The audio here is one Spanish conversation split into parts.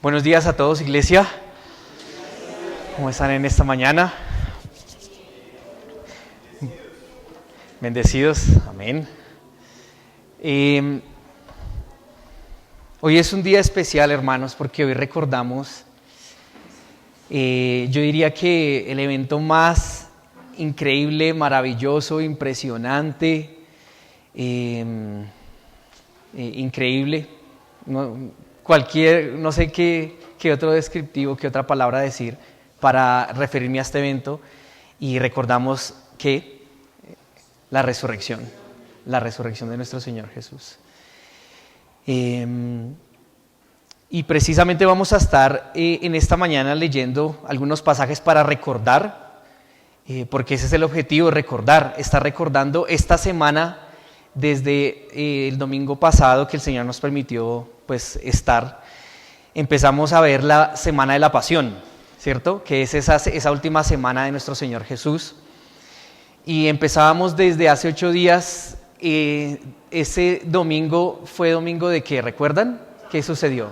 Buenos días a todos, iglesia. ¿Cómo están en esta mañana? Bendecidos, amén. Hoy es un día especial, hermanos, porque hoy recordamos, yo diría que el evento más increíble, maravilloso, impresionante, increíble, no sé qué otro descriptivo, qué otra palabra decir para referirme a este evento, y recordamos que la resurrección de nuestro Señor Jesús. Y precisamente vamos a estar en esta mañana leyendo algunos pasajes para recordar, porque ese es el objetivo, estar recordando esta semana desde el domingo pasado que el Señor nos permitió pues estar. Empezamos a ver la Semana de la Pasión, ¿cierto? Que es esa última semana de nuestro Señor Jesús. Y empezábamos desde hace 8 días. Ese domingo fue domingo de ¿qué? ¿Recuerdan? ¿Qué sucedió?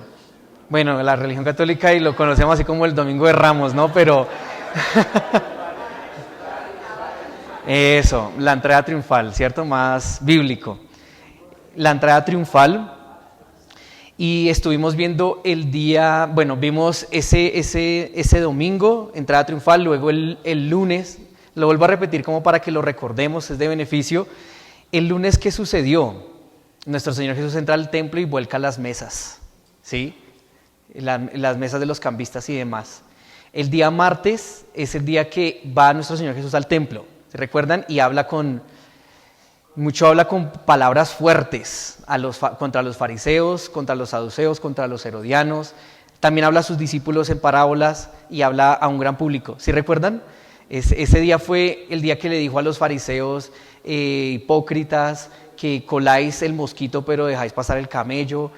Bueno, la religión católica y lo conocemos así como el domingo de Ramos, ¿no? Pero eso, la entrada triunfal, ¿cierto? Más bíblico. La entrada triunfal. Y estuvimos viendo el día, vimos ese domingo, entrada triunfal, luego el lunes, lo vuelvo a repetir como para que lo recordemos, es de beneficio. El lunes, ¿qué sucedió? Nuestro Señor Jesús entra al templo y vuelca las mesas, ¿sí? Las mesas de los cambistas y demás. El día martes es el día que va nuestro Señor Jesús al templo, ¿se recuerdan? Y habla con palabras fuertes contra los fariseos, contra los saduceos, contra los herodianos. También habla a sus discípulos en parábolas y habla a un gran público. ¿Sí recuerdan? Ese día fue el día que le dijo a los fariseos, hipócritas, que coláis el mosquito pero dejáis pasar el camello.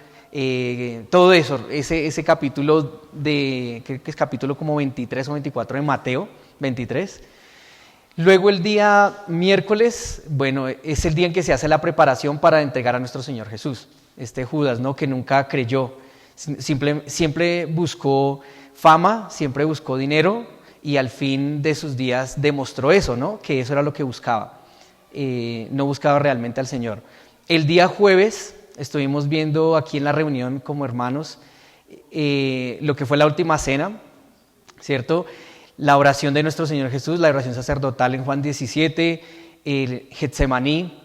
Todo eso, ese capítulo creo que es capítulo como 23 o 24 de Mateo 23. Luego el día miércoles, es el día en que se hace la preparación para entregar a nuestro Señor Jesús. Judas, ¿no? Que nunca creyó, siempre buscó fama, siempre buscó dinero y al fin de sus días demostró eso, ¿no? Que eso era lo que buscaba, no buscaba realmente al Señor. El día jueves estuvimos viendo aquí en la reunión como hermanos lo que fue la última cena, ¿cierto? La oración de nuestro Señor Jesús, la oración sacerdotal en Juan 17, el Getsemaní,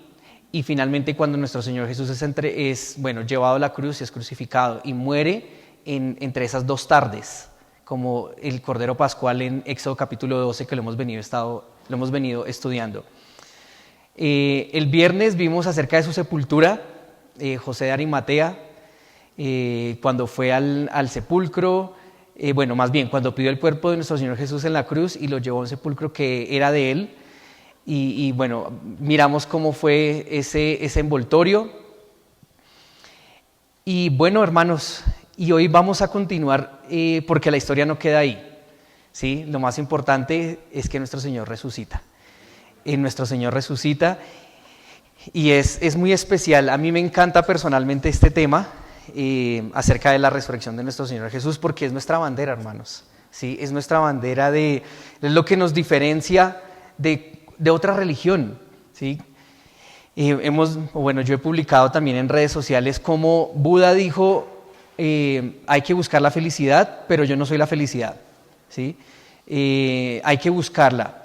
y finalmente cuando nuestro Señor Jesús es llevado a la cruz y es crucificado y muere entre esas 2 tardes, como el Cordero Pascual en Éxodo capítulo 12 que lo hemos venido estudiando. El viernes vimos acerca de su sepultura, José de Arimatea, cuando fue al sepulcro. Más bien, cuando pidió el cuerpo de nuestro Señor Jesús en la cruz y lo llevó a un sepulcro que era de él, y miramos cómo fue ese envoltorio. Y hermanos, y hoy vamos a continuar porque la historia no queda ahí, ¿sí? Lo más importante es que nuestro Señor resucita. Nuestro Señor resucita y es muy especial. A mí me encanta personalmente este tema, acerca de la resurrección de nuestro Señor Jesús, porque es nuestra bandera, hermanos, ¿sí? Es nuestra bandera, es lo que nos diferencia de otra religión, ¿sí? Yo he publicado también en redes sociales como Buda dijo, hay que buscar la felicidad, pero yo no soy la felicidad, ¿sí? Hay que buscarla.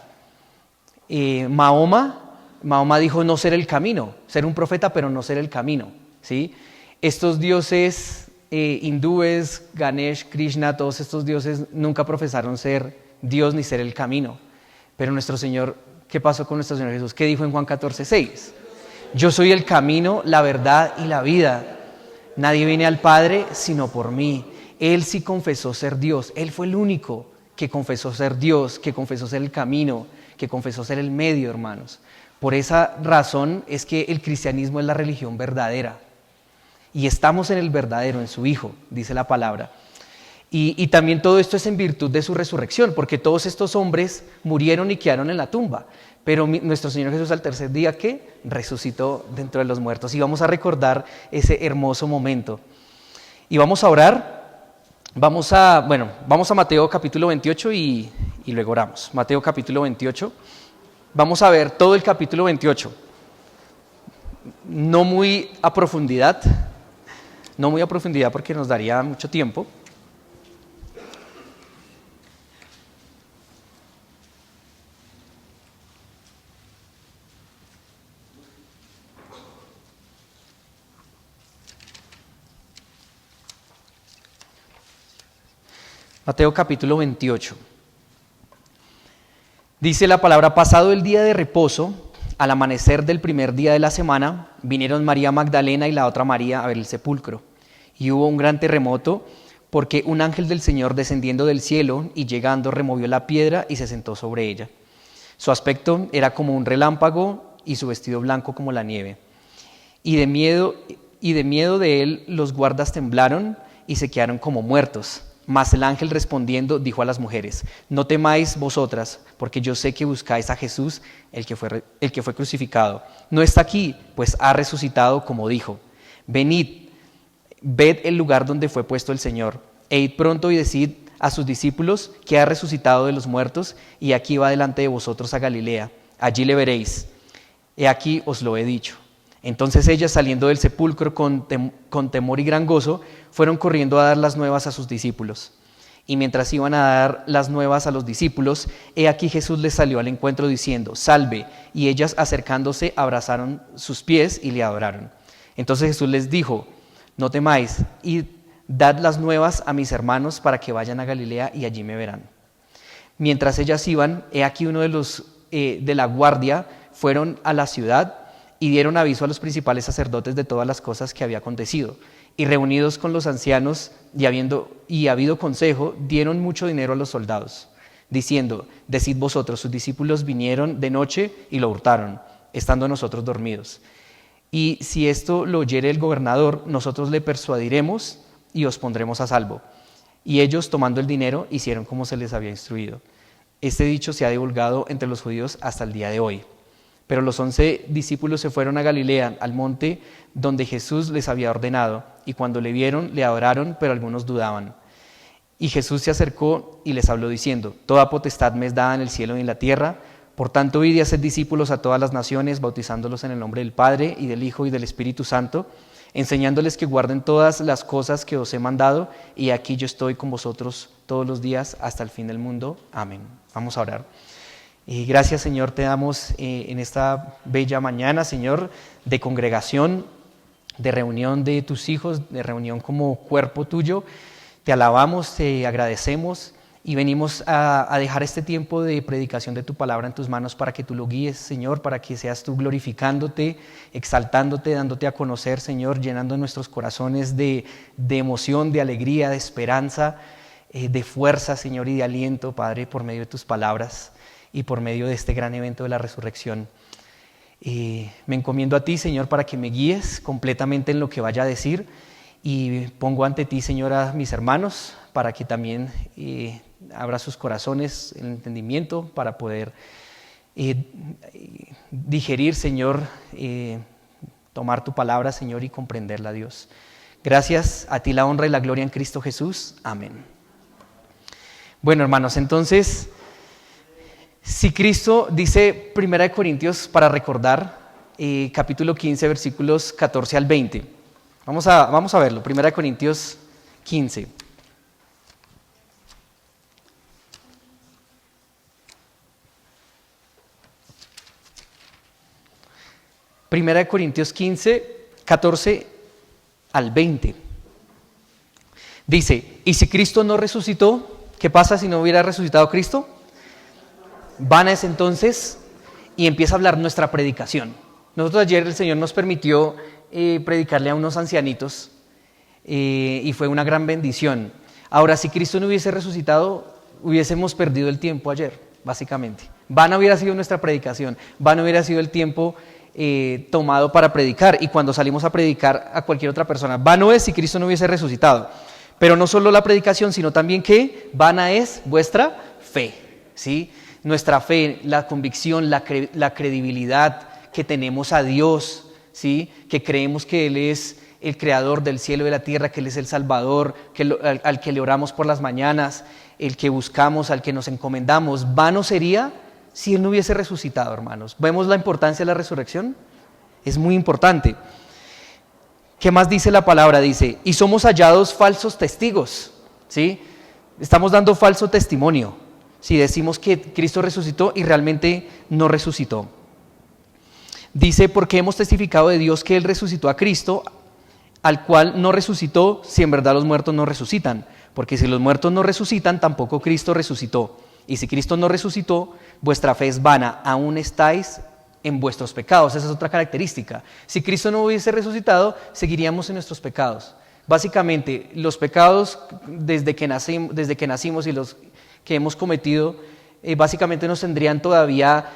Mahoma dijo no ser el camino, ser un profeta, pero no ser el camino, ¿sí? Estos dioses hindúes, Ganesh, Krishna, todos estos dioses nunca profesaron ser Dios ni ser el camino. Pero nuestro Señor, ¿qué pasó con nuestro Señor Jesús? ¿Qué dijo en Juan 14:6? Yo soy el camino, la verdad y la vida. Nadie viene al Padre sino por mí. Él sí confesó ser Dios. Él fue el único que confesó ser Dios, que confesó ser el camino, que confesó ser el medio, hermanos. Por esa razón es que el cristianismo es la religión verdadera. Y estamos en el verdadero, en su Hijo, dice la palabra. Y también todo esto es en virtud de su resurrección, porque todos estos hombres murieron y quedaron en la tumba. Pero nuestro Señor Jesús al tercer día, ¿qué? Resucitó dentro de los muertos. Y vamos a recordar ese hermoso momento. Y vamos a orar Vamos a Mateo capítulo 28 y luego oramos. Mateo capítulo 28. Vamos a ver todo el capítulo 28. No muy a profundidad porque nos daría mucho tiempo. Mateo capítulo 28. Dice la palabra: pasado el día de reposo, al amanecer del primer día de la semana, vinieron María Magdalena y la otra María a ver el sepulcro. Y hubo un gran terremoto, porque un ángel del Señor descendiendo del cielo y llegando removió la piedra y se sentó sobre ella. Su aspecto era como un relámpago y su vestido blanco como la nieve. Y de miedo de él los guardas temblaron y se quedaron como muertos. Mas el ángel respondiendo dijo a las mujeres: no temáis vosotras, porque yo sé que buscáis a Jesús, el que fue crucificado. No está aquí, pues ha resucitado como dijo. Venid, ved el lugar donde fue puesto el Señor, e id pronto y decid a sus discípulos que ha resucitado de los muertos, y aquí va delante de vosotros a Galilea. Allí le veréis. He aquí os lo he dicho. Entonces ellas, saliendo del sepulcro con temor y gran gozo, fueron corriendo a dar las nuevas a sus discípulos. Y mientras iban a dar las nuevas a los discípulos, he aquí Jesús les salió al encuentro diciendo: salve. Y ellas, acercándose, abrazaron sus pies y le adoraron. Entonces Jesús les dijo: no temáis, id, dad las nuevas a mis hermanos para que vayan a Galilea y allí me verán. Mientras ellas iban, he aquí uno de los de la guardia fueron a la ciudad y dieron aviso a los principales sacerdotes de todas las cosas que había acontecido. Y reunidos con los ancianos y habido consejo, dieron mucho dinero a los soldados, diciendo: decid vosotros, sus discípulos vinieron de noche y lo hurtaron, estando nosotros dormidos. Y si esto lo oyere el gobernador, nosotros le persuadiremos y os pondremos a salvo. Y ellos, tomando el dinero, hicieron como se les había instruido. Este dicho se ha divulgado entre los judíos hasta el día de hoy. Pero los 11 discípulos se fueron a Galilea, al monte donde Jesús les había ordenado, y cuando le vieron, le adoraron, pero algunos dudaban. Y Jesús se acercó y les habló diciendo: toda potestad me es dada en el cielo y en la tierra. Por tanto, id y haced discípulos a todas las naciones, bautizándolos en el nombre del Padre, y del Hijo, y del Espíritu Santo, enseñándoles que guarden todas las cosas que os he mandado, y aquí yo estoy con vosotros todos los días hasta el fin del mundo. Amén. Vamos a orar. Y gracias, Señor, te damos en esta bella mañana, Señor, de congregación, de reunión de tus hijos, de reunión como cuerpo tuyo. Te alabamos, te agradecemos y venimos a dejar este tiempo de predicación de tu palabra en tus manos para que tú lo guíes, Señor, para que seas tú glorificándote, exaltándote, dándote a conocer, Señor, llenando nuestros corazones de emoción, de alegría, de esperanza, de fuerza, Señor, y de aliento, Padre, por medio de tus palabras y por medio de este gran evento de la resurrección. Me encomiendo a ti, Señor, para que me guíes completamente en lo que vaya a decir, y pongo ante ti, Señor, a mis hermanos para que también abra sus corazones, el entendimiento, para poder digerir, Señor, tomar tu palabra, Señor, y comprenderla, Dios. Gracias, a ti la honra y la gloria en Cristo Jesús. Amén. Bueno, hermanos, entonces, si Cristo, dice 1 Corintios, para recordar, capítulo 15, versículos 14 al 20. Vamos a verlo, 1 Corintios 15. Primera de Corintios 15, 14 al 20. Dice: ¿y si Cristo no resucitó? ¿Qué pasa si no hubiera resucitado Cristo? Vana es entonces, y empieza a hablar nuestra predicación. Nosotros ayer el Señor nos permitió predicarle a unos ancianitos y fue una gran bendición. Ahora, si Cristo no hubiese resucitado, hubiésemos perdido el tiempo ayer, básicamente. Vana hubiera sido nuestra predicación, vana hubiera sido el tiempo tomado para predicar, y cuando salimos a predicar a cualquier otra persona, vano es si Cristo no hubiese resucitado. Pero no solo la predicación, sino también que vana es vuestra fe, ¿sí? Nuestra fe, la convicción, la credibilidad que tenemos a Dios, ¿sí? Que creemos que Él es el creador del cielo y de la tierra, que Él es el Salvador, al que le oramos por las mañanas, el que buscamos, al que nos encomendamos, vano sería si Él no hubiese resucitado, hermanos. ¿Vemos la importancia de la resurrección? Es muy importante. ¿Qué más dice la palabra? Dice, y somos hallados falsos testigos, ¿sí? Estamos dando falso testimonio si decimos que Cristo resucitó y realmente no resucitó. Dice, porque hemos testificado de Dios que Él resucitó a Cristo, al cual no resucitó si en verdad los muertos no resucitan. Porque si los muertos no resucitan, tampoco Cristo resucitó. Y si Cristo no resucitó, vuestra fe es vana, aún estáis en vuestros pecados. Esa es otra característica. Si Cristo no hubiese resucitado, seguiríamos en nuestros pecados. Básicamente, los pecados desde que nacimos y los que hemos cometido, básicamente nos tendrían todavía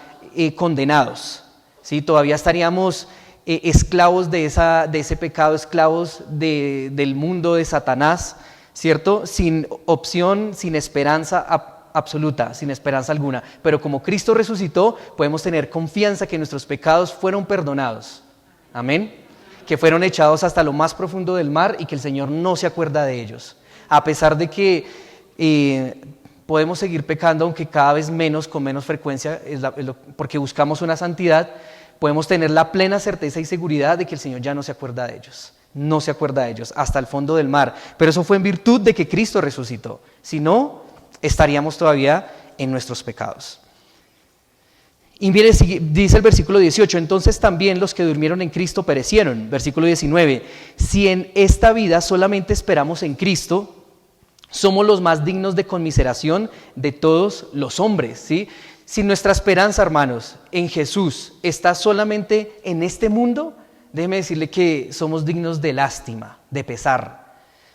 condenados, ¿sí? Todavía estaríamos esclavos de ese pecado, esclavos del mundo de Satanás, ¿cierto? Sin opción, sin esperanza absoluta, sin esperanza alguna. Pero como Cristo resucitó, podemos tener confianza que nuestros pecados fueron perdonados. Amén. Que fueron echados hasta lo más profundo del mar y que el Señor no se acuerda de ellos. A pesar de que podemos seguir pecando, aunque cada vez menos, con menos frecuencia, porque buscamos una santidad, podemos tener la plena certeza y seguridad de que el Señor ya no se acuerda de ellos. No se acuerda de ellos, hasta el fondo del mar. Pero eso fue en virtud de que Cristo resucitó. Si no, estaríamos todavía en nuestros pecados. Y mire, dice el versículo 18, entonces también los que durmieron en Cristo perecieron. Versículo 19, si en esta vida solamente esperamos en Cristo, somos los más dignos de conmiseración de todos los hombres, ¿sí? Si nuestra esperanza, hermanos, en Jesús está solamente en este mundo, déjeme decirle que somos dignos de lástima, de pesar.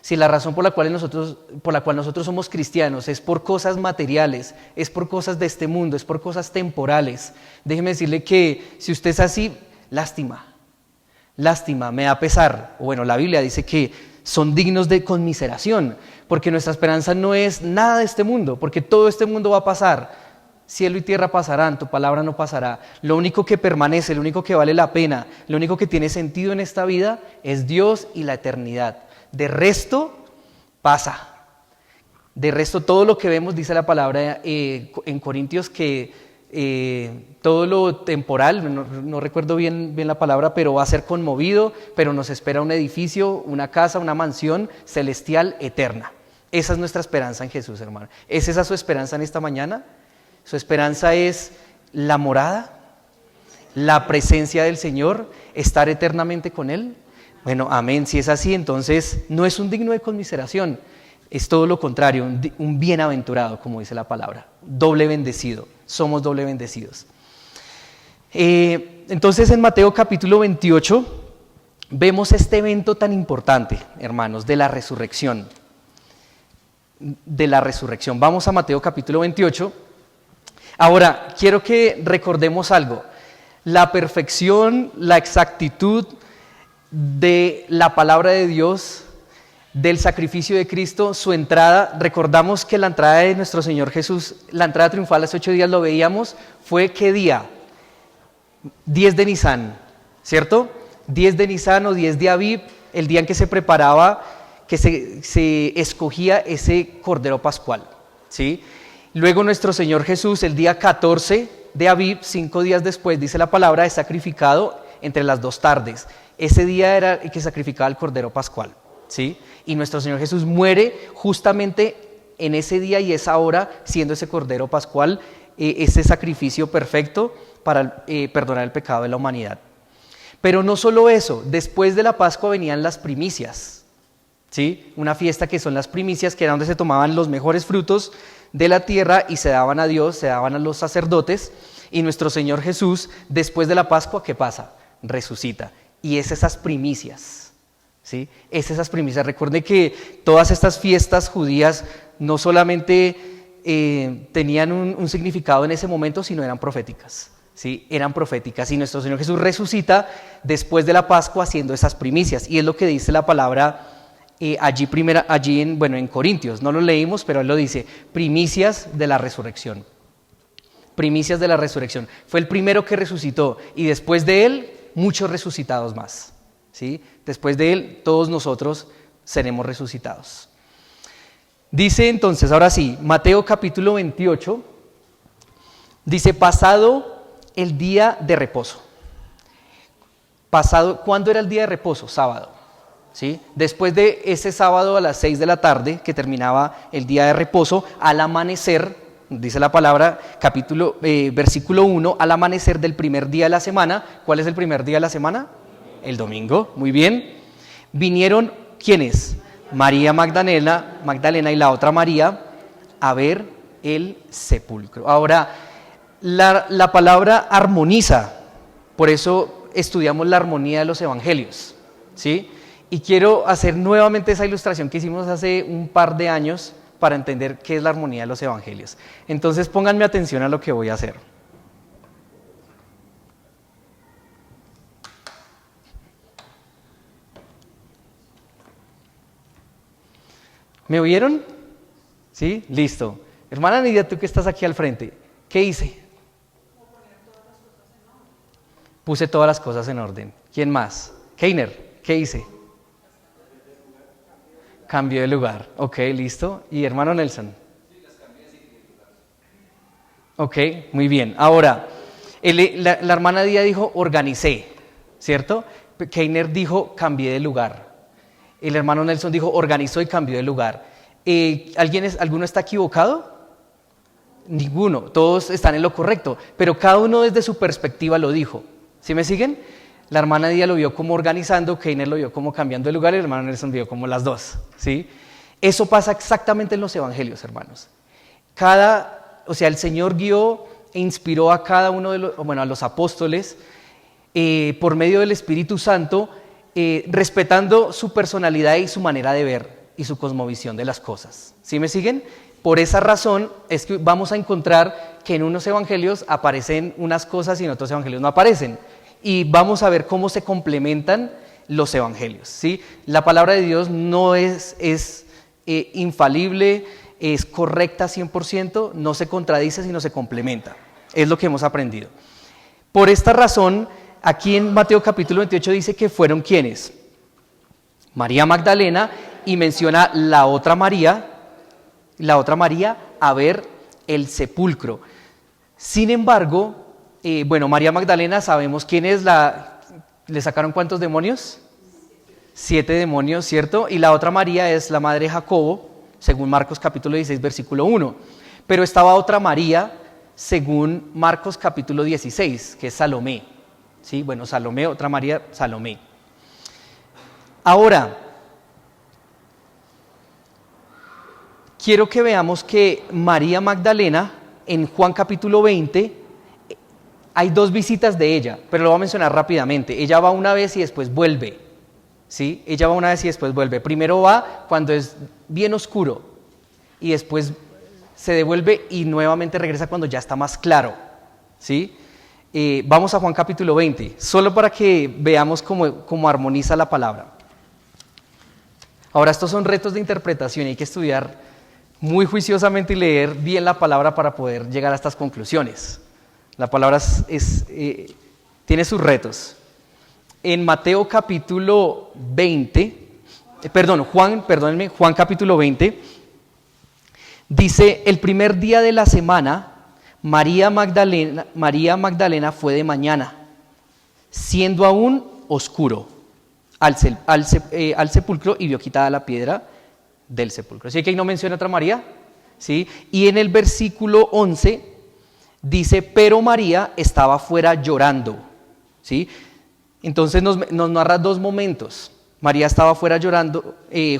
Si la razón por la cual nosotros somos cristianos es por cosas materiales, es por cosas de este mundo, es por cosas temporales, déjeme decirle que si usted es así, lástima, me da pesar. Bueno, la Biblia dice que son dignos de conmiseración, porque nuestra esperanza no es nada de este mundo, porque todo este mundo va a pasar. Cielo y tierra pasarán, tu palabra no pasará. Lo único que permanece, lo único que vale la pena, lo único que tiene sentido en esta vida es Dios y la eternidad. De resto, pasa. De resto, todo lo que vemos, dice la palabra en Corintios, que todo lo temporal, no recuerdo bien la palabra, pero va a ser conmovido, pero nos espera un edificio, una casa, una mansión celestial eterna. Esa es nuestra esperanza en Jesús, hermano. ¿Es esa su esperanza en esta mañana? Su esperanza es la morada, la presencia del Señor, estar eternamente con Él. Bueno, amén. Si es así, entonces no es un digno de conmiseración, es todo lo contrario, un bienaventurado, como dice la palabra, doble bendecido, somos doble bendecidos. Entonces en Mateo capítulo 28 vemos este evento tan importante, hermanos, de la resurrección. Vamos a Mateo capítulo 28. Ahora, quiero que recordemos algo. La perfección, la exactitud de la palabra de Dios, del sacrificio de Cristo, su entrada. Recordamos que la entrada de nuestro Señor Jesús, la entrada triunfal hace 8 días lo veíamos, fue ¿qué día? 10 de Nisan, ¿cierto? 10 de Nisan o 10 de Aviv, el día en que se preparaba, que se escogía ese Cordero Pascual, ¿sí? Luego nuestro Señor Jesús, el día 14 de Aviv, 5 días después, dice la palabra, es sacrificado entre las 2 tardes. Ese día era el que sacrificaba el Cordero Pascual, ¿sí? Y nuestro Señor Jesús muere justamente en ese día y esa hora, siendo ese Cordero Pascual, ese sacrificio perfecto para perdonar el pecado de la humanidad. Pero no solo eso, después de la Pascua venían las primicias, ¿sí? Una fiesta que son las primicias, que era donde se tomaban los mejores frutos de la tierra y se daban a Dios, se daban a los sacerdotes, y nuestro Señor Jesús, después de la Pascua, ¿qué pasa? Resucita. Y es esas primicias, ¿sí? Es esas primicias. Recuerde que todas estas fiestas judías no solamente tenían un significado en ese momento, sino eran proféticas, ¿sí? Eran proféticas. Y nuestro Señor Jesús resucita después de la Pascua haciendo esas primicias. Y es lo que dice la palabra allí en Corintios. No lo leímos, pero él lo dice, primicias de la resurrección. Primicias de la resurrección. Fue el primero que resucitó y después de él, muchos resucitados más, ¿sí? Después de Él, todos nosotros seremos resucitados. Dice entonces, ahora sí, Mateo capítulo 28, dice, pasado el día de reposo. ¿Cuándo era el día de reposo? Sábado. ¿Sí? Después de ese sábado a las 6 de la tarde, que terminaba el día de reposo, al amanecer, dice la palabra, versículo 1, al amanecer del primer día de la semana. ¿Cuál es el primer día de la semana? El domingo, muy bien. Vinieron, ¿quiénes? María Magdalena y la otra María a ver el sepulcro. Ahora, la palabra armoniza, por eso estudiamos la armonía de los evangelios, ¿sí? Y quiero hacer nuevamente esa ilustración que hicimos hace un par de años para entender qué es la armonía de los evangelios. Entonces pónganme atención a lo que voy a hacer. ¿Me oyeron? ¿Sí? Listo. Hermana Nidia, tú que estás aquí al frente, ¿qué hice? Puse todas las cosas en orden. ¿Quién más? Keiner, ¿qué hice? Cambio de lugar. Ok, listo. ¿Y hermano Nelson? Ok, muy bien. Ahora, la hermana Nidia dijo organicé, ¿cierto? Keiner dijo cambié de lugar. El hermano Nelson dijo organizó y cambió de lugar. ¿Alguno está equivocado? Ninguno, todos están en lo correcto, pero cada uno desde su perspectiva lo dijo. ¿Sí me siguen? La hermana Díaz lo vio como organizando, Keiner lo vio como cambiando de lugar y el hermano Nelson vio como las dos. ¿Sí? Eso pasa exactamente en los evangelios, hermanos. El Señor guió e inspiró a cada uno a los apóstoles por medio del Espíritu Santo, respetando su personalidad y su manera de ver y su cosmovisión de las cosas. ¿Sí me siguen? Por esa razón es que vamos a encontrar que en unos evangelios aparecen unas cosas y en otros evangelios no aparecen. Y vamos a ver cómo se complementan los evangelios, ¿sí? La palabra de Dios no es infalible, es correcta 100%, no se contradice sino se complementa. Es lo que hemos aprendido. Por esta razón, aquí en Mateo capítulo 28 dice que fueron ¿quiénes? María Magdalena, y menciona la otra María a ver el sepulcro. Sin embargo, María Magdalena sabemos quién es ¿le sacaron cuántos demonios? 7 demonios, ¿cierto? Y la otra María es la madre de Jacobo, según Marcos capítulo 16, versículo 1. Pero estaba otra María, según Marcos capítulo 16, que es Salomé. ¿Sí? Bueno, Salomé, otra María, Salomé. Ahora, quiero que veamos que María Magdalena, en Juan capítulo 20, hay 2 visitas de ella, pero lo voy a mencionar rápidamente. Ella va una vez y después vuelve, ¿sí? Ella va una vez y después vuelve. Primero va cuando es bien oscuro y después se devuelve y nuevamente regresa cuando ya está más claro, ¿sí? Vamos a Juan capítulo 20, solo para que veamos cómo armoniza la palabra. Ahora, estos son retos de interpretación y hay que estudiar muy juiciosamente y leer bien la palabra para poder llegar a estas conclusiones. La palabra tiene sus retos. En Mateo capítulo 20, Juan capítulo 20, dice, el primer día de la semana, María Magdalena fue de mañana, siendo aún oscuro, al sepulcro y vio quitada la piedra del sepulcro. ¿Sí que ahí no menciona otra María? ¿Sí? Y en el versículo 11 dice, pero María estaba fuera llorando. ¿Sí? Entonces nos narra 2 momentos. María estaba fuera llorando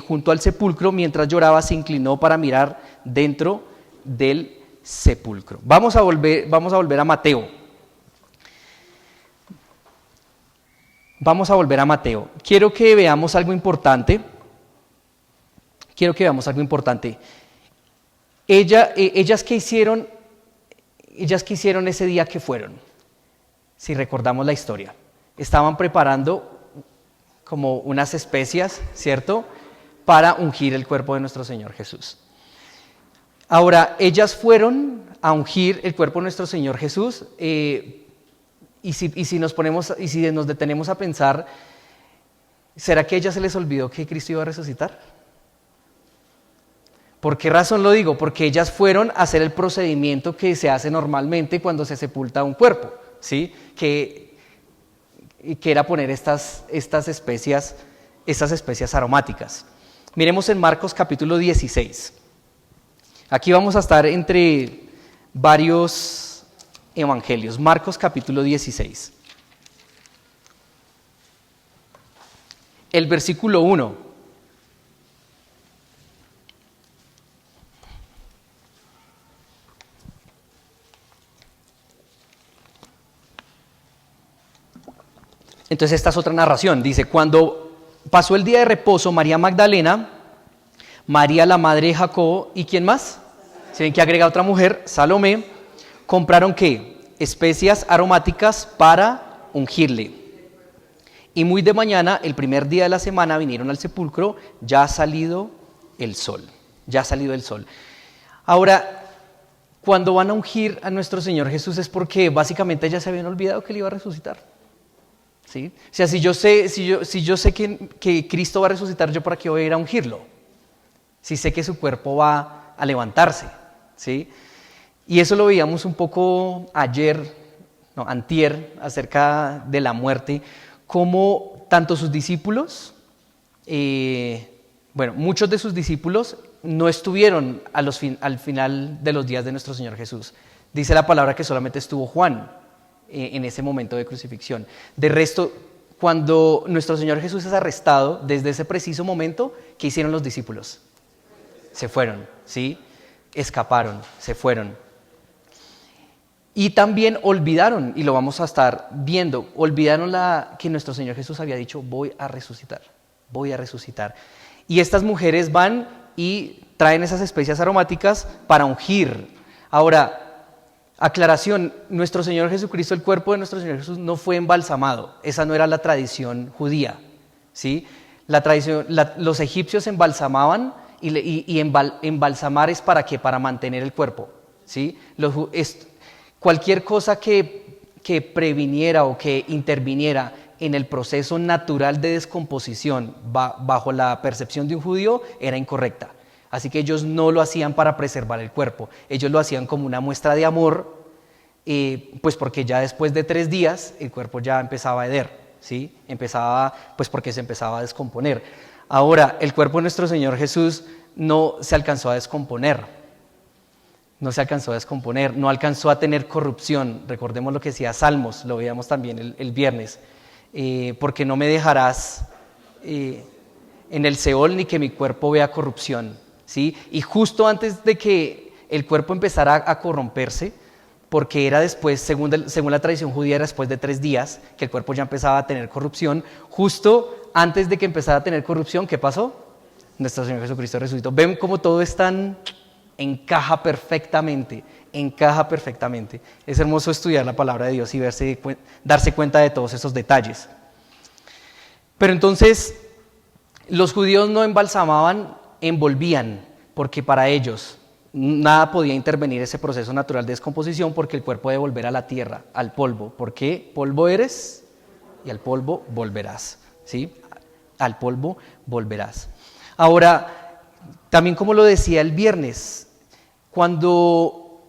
junto al sepulcro, mientras lloraba se inclinó para mirar dentro del sepulcro. Vamos a volver a Mateo. Vamos a volver a Mateo. Quiero que veamos algo importante. Ellas que hicieron ese día que fueron, si recordamos la historia, estaban preparando como unas especias, ¿cierto?, para ungir el cuerpo de nuestro Señor Jesús. Ahora, ellas fueron a ungir el cuerpo de nuestro Señor Jesús, y si nos detenemos a pensar, ¿Será que a ellas se les olvidó que Cristo iba a resucitar? ¿Por qué razón lo digo? Porque ellas fueron a hacer el procedimiento que se hace normalmente cuando se sepulta un cuerpo, ¿sí? Que era poner estas especias aromáticas. Miremos en Marcos capítulo 16. Aquí vamos a estar entre varios evangelios. Marcos capítulo 16. El versículo 1. Entonces esta es otra narración. Dice, cuando pasó el día de reposo, María Magdalena, María la madre de Jacobo, ¿y quién más? ¿Se ven que agrega otra mujer? Salomé. ¿Compraron qué? Especias aromáticas para ungirle. Y muy de mañana, el primer día de la semana, vinieron al sepulcro, ya ha salido el sol. Ya ha salido el sol. Ahora, cuando van a ungir a nuestro Señor Jesús es porque básicamente ya se habían olvidado que Él iba a resucitar. ¿Sí? O sea, si yo sé que Cristo va a resucitar, ¿yo para qué voy a ir a ungirlo? Si sé que su cuerpo va a levantarse, ¿sí? Y eso lo veíamos un poco antier, acerca de la muerte, como tanto sus discípulos, muchos de sus discípulos no estuvieron al final de los días de nuestro Señor Jesús. Dice la palabra que solamente estuvo Juan en ese momento de crucifixión. De resto, cuando nuestro Señor Jesús es arrestado, desde ese preciso momento, ¿qué hicieron los discípulos? Se fueron, ¿sí? Escaparon, se fueron. Y también olvidaron, y lo vamos a estar viendo, olvidaron que nuestro Señor Jesús había dicho, voy a resucitar. Y estas mujeres van y traen esas especias aromáticas para ungir. Ahora, aclaración, nuestro Señor Jesucristo, el cuerpo de nuestro Señor Jesús no fue embalsamado, esa no era la tradición judía, ¿sí? Los egipcios embalsamaban y embalsamar es ¿para qué? Para mantener el cuerpo, ¿sí? Cualquier cosa que previniera o que interviniera en el proceso natural de descomposición bajo la percepción de un judío era incorrecta. Así que ellos no lo hacían para preservar el cuerpo, ellos lo hacían como una muestra de amor, pues porque ya después de 3 días el cuerpo ya empezaba a heder, ¿sí? Porque se empezaba a descomponer. Ahora, el cuerpo de nuestro Señor Jesús no se alcanzó a descomponer, no alcanzó a tener corrupción. Recordemos lo que decía Salmos, lo veíamos también el viernes, porque no me dejarás en el Seol ni que mi cuerpo vea corrupción. ¿Sí? Y justo antes de que el cuerpo empezara a corromperse, porque era después, según la tradición judía, era después de 3 días que el cuerpo ya empezaba a tener corrupción, justo antes de que empezara a tener corrupción, ¿qué pasó? Nuestro Señor Jesucristo resucitó. ¿Ven cómo todo encaja perfectamente? Es hermoso estudiar la palabra de Dios y darse cuenta de todos esos detalles. Pero entonces, los judíos no embalsamaban, envolvían, porque para ellos nada podía intervenir ese proceso natural de descomposición, porque el cuerpo debe volver a la tierra, al polvo, porque polvo eres y al polvo volverás, ¿sí? Al polvo volverás. Ahora, también como lo decía el viernes, cuando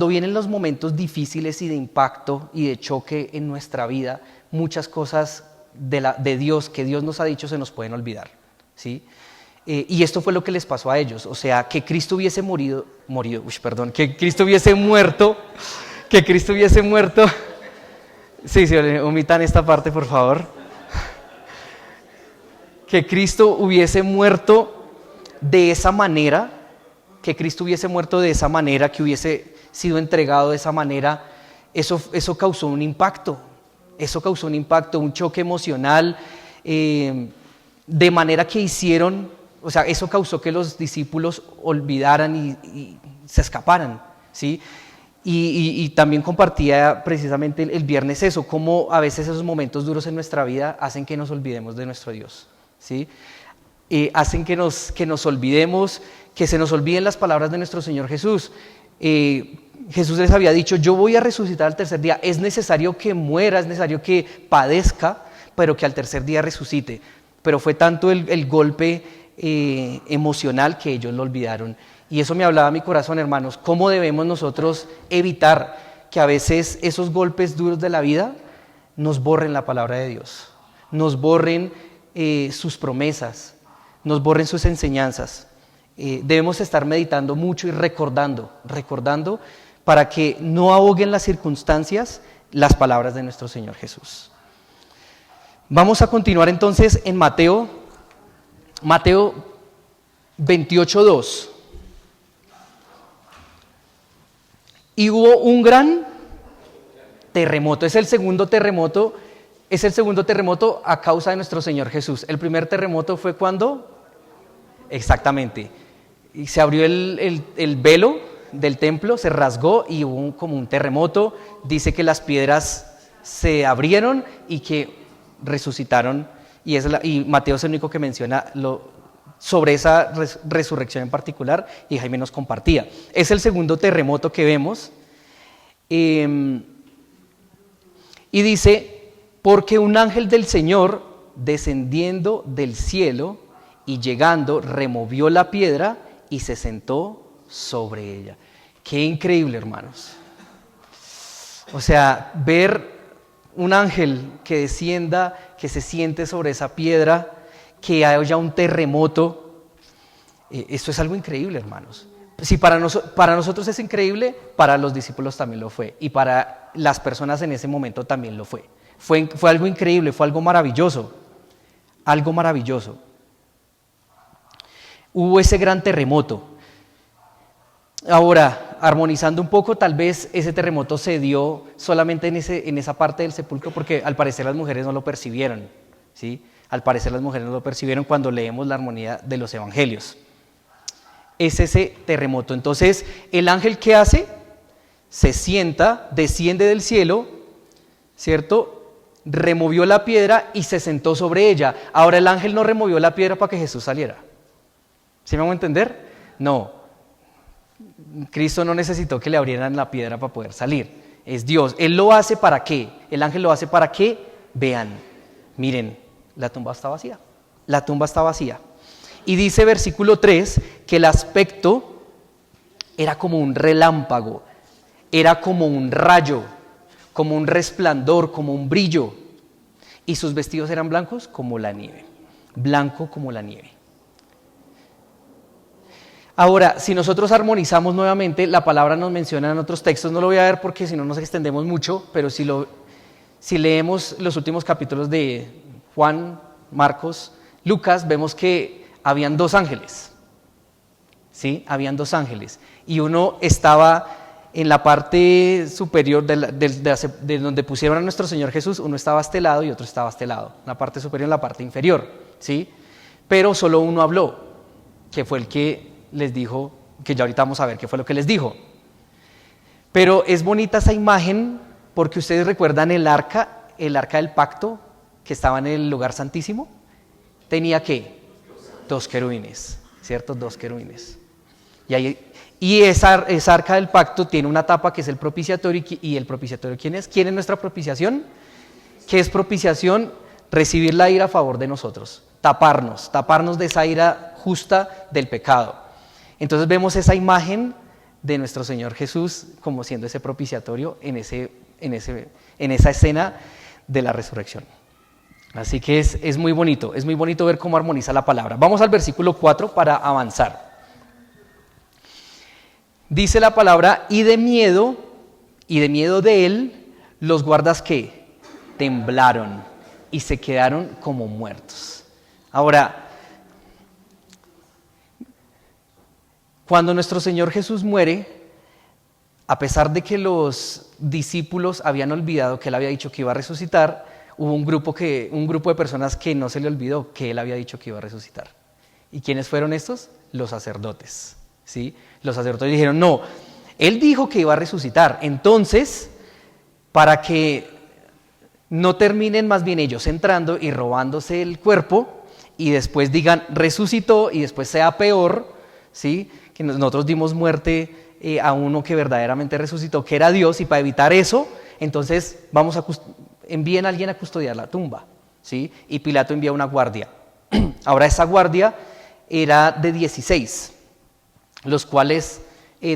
vienen los momentos difíciles y de impacto y de choque en nuestra vida, muchas cosas de Dios que Dios nos ha dicho se nos pueden olvidar, ¿sí? Y esto fue lo que les pasó a ellos, o sea, que Cristo hubiese que Cristo hubiese muerto, sí, omitan esta parte, por favor, que Cristo hubiese muerto de esa manera, que hubiese sido entregado de esa manera, eso causó un impacto, un choque emocional, de manera que eso causó que los discípulos olvidaran y se escaparan, ¿sí? Y también compartía precisamente el viernes eso, cómo a veces esos momentos duros en nuestra vida hacen que nos olvidemos de nuestro Dios, ¿sí? Hacen que nos olvidemos, que se nos olviden las palabras de nuestro Señor Jesús. Jesús les había dicho, yo voy a resucitar al tercer día, es necesario que muera, es necesario que padezca, pero que al tercer día resucite. Pero fue tanto el golpe emocional que ellos lo olvidaron. Y eso me hablaba a mi corazón, hermanos, cómo debemos nosotros evitar que a veces esos golpes duros de la vida nos borren la palabra de Dios, nos borren sus promesas, nos borren sus enseñanzas. Debemos estar meditando mucho y recordando para que no ahoguen las circunstancias las palabras de nuestro Señor Jesús. Vamos a continuar entonces en Mateo 28:2. Y hubo un gran terremoto. Es el segundo terremoto a causa de nuestro Señor Jesús. El primer terremoto fue cuando, exactamente, y se abrió el velo del templo, se rasgó y hubo como un terremoto. Dice que las piedras se abrieron y que resucitaron. Y Mateo es el único que menciona sobre esa resurrección en particular, y Jaime nos compartía. Es el segundo terremoto que vemos. Y dice, porque un ángel del Señor descendiendo del cielo y llegando removió la piedra y se sentó sobre ella. Qué increíble, hermanos. O sea, ver un ángel que descienda, que se siente sobre esa piedra, que haya un terremoto, esto es algo increíble, hermanos. Si para nosotros es increíble, para los discípulos también lo fue, y para las personas en ese momento también lo fue. Fue algo increíble, fue algo maravilloso, Hubo ese gran terremoto. Ahora, armonizando un poco, tal vez ese terremoto se dio solamente en esa parte del sepulcro, porque al parecer las mujeres no lo percibieron, ¿sí? Al parecer las mujeres no lo percibieron cuando leemos la armonía de los evangelios. Es ese terremoto. Entonces, el ángel, ¿qué hace? Se sienta, desciende del cielo, ¿cierto? Removió la piedra y se sentó sobre ella. Ahora, el ángel no removió la piedra para que Jesús saliera. ¿Sí me vamos a entender? No. Cristo no necesitó que le abrieran la piedra para poder salir. Es Dios. Él lo hace ¿para qué? El ángel lo hace para que vean. Miren, la tumba está vacía. La tumba está vacía. Y dice versículo 3 que el aspecto era como un relámpago, era como un rayo, como un resplandor, como un brillo. Y sus vestidos eran blancos como la nieve. Blanco como la nieve. Ahora, si nosotros armonizamos nuevamente, la palabra nos menciona en otros textos, no lo voy a ver porque si no nos extendemos mucho, pero si leemos los últimos capítulos de Juan, Marcos, Lucas, vemos que habían dos ángeles, ¿sí? Habían dos ángeles, y uno estaba en la parte superior de donde pusieron a nuestro Señor Jesús, uno estaba a este lado y otro estaba a este lado, la parte superior y la parte inferior, ¿sí? Pero solo uno habló, que fue el que les dijo, que ya ahorita vamos a ver qué fue lo que les dijo. Pero es bonita esa imagen porque ustedes recuerdan el arca del pacto que estaba en el lugar santísimo. Tenía ¿qué? Dos querubines, ¿cierto? Dos querubines. Y esa arca del pacto tiene una tapa que es el propiciatorio. ¿Y el propiciatorio quién es? ¿Quién es nuestra propiciación? ¿Qué es propiciación? Recibir la ira a favor de nosotros, taparnos de esa ira justa del pecado. Entonces vemos esa imagen de nuestro Señor Jesús como siendo ese propiciatorio en esa escena de la resurrección. Así que es muy bonito ver cómo armoniza la palabra. Vamos al versículo 4 para avanzar. Dice la palabra, y de miedo de él, los guardas ¿qué? Temblaron y se quedaron como muertos. Ahora, cuando nuestro Señor Jesús muere, a pesar de que los discípulos habían olvidado que Él había dicho que iba a resucitar, hubo un grupo de personas que no se le olvidó que Él había dicho que iba a resucitar. ¿Y quiénes fueron estos? Los sacerdotes, ¿sí? Los sacerdotes dijeron, no, Él dijo que iba a resucitar, entonces, para que no terminen más bien ellos entrando y robándose el cuerpo, y después digan, resucitó, y después sea peor, ¿sí? Que nosotros dimos muerte a uno que verdaderamente resucitó, que era Dios, y para evitar eso, entonces envíen a alguien a custodiar la tumba, ¿sí? Y Pilato envía una guardia. Ahora esa guardia era de 16, los cuales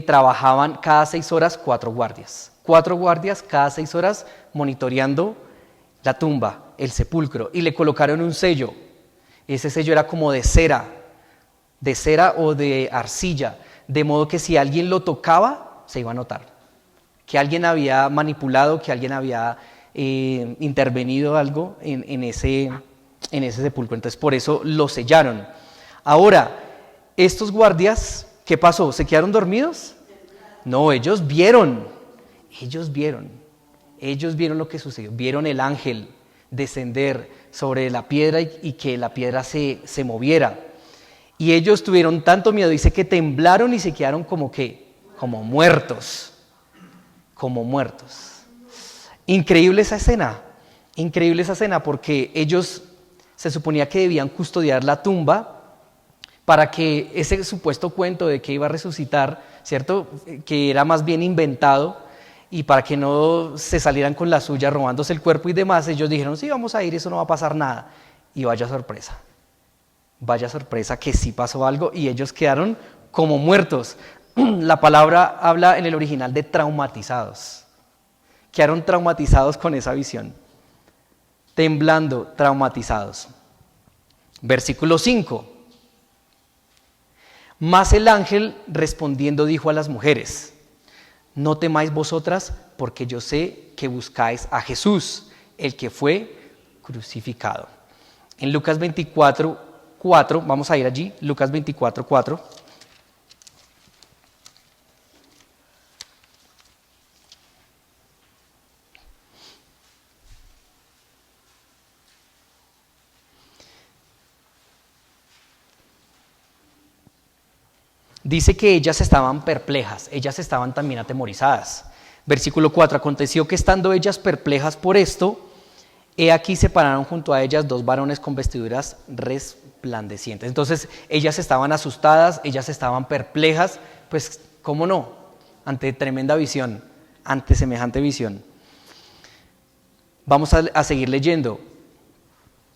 trabajaban cada 6 horas 4 guardias. 4 guardias cada 6 horas monitoreando la tumba, el sepulcro, y le colocaron un sello. Ese sello era como de cera o de arcilla, de modo que si alguien lo tocaba, se iba a notar. Que alguien había manipulado, que alguien había intervenido algo en ese sepulcro. Entonces por eso lo sellaron. Ahora, estos guardias, ¿qué pasó? ¿Se quedaron dormidos? No, ellos vieron lo que sucedió. Vieron el ángel descender sobre la piedra y que la piedra se moviera. Y ellos tuvieron tanto miedo, dice que temblaron y se quedaron como muertos. Como muertos. Increíble esa escena, porque ellos se suponía que debían custodiar la tumba para que ese supuesto cuento de que iba a resucitar, ¿cierto?, que era más bien inventado, y para que no se salieran con la suya robándose el cuerpo y demás, ellos dijeron, sí, vamos a ir, eso no va a pasar nada. Y vaya sorpresa que sí pasó algo y ellos quedaron como muertos. La palabra habla en el original de traumatizados. Quedaron traumatizados con esa visión. Temblando, traumatizados. Versículo 5. Mas el ángel respondiendo dijo a las mujeres: no temáis vosotras, porque yo sé que buscáis a Jesús, el que fue crucificado. En Lucas 24:4, vamos a ir allí, Lucas 24:4. Dice que ellas estaban perplejas, ellas estaban también atemorizadas. Versículo 4, aconteció que estando ellas perplejas por esto, he aquí se pararon junto a ellas 2 varones con vestiduras resplandecientes. Entonces ellas estaban asustadas, ellas estaban perplejas, pues cómo no, ante tremenda visión, ante semejante visión. Vamos a seguir leyendo.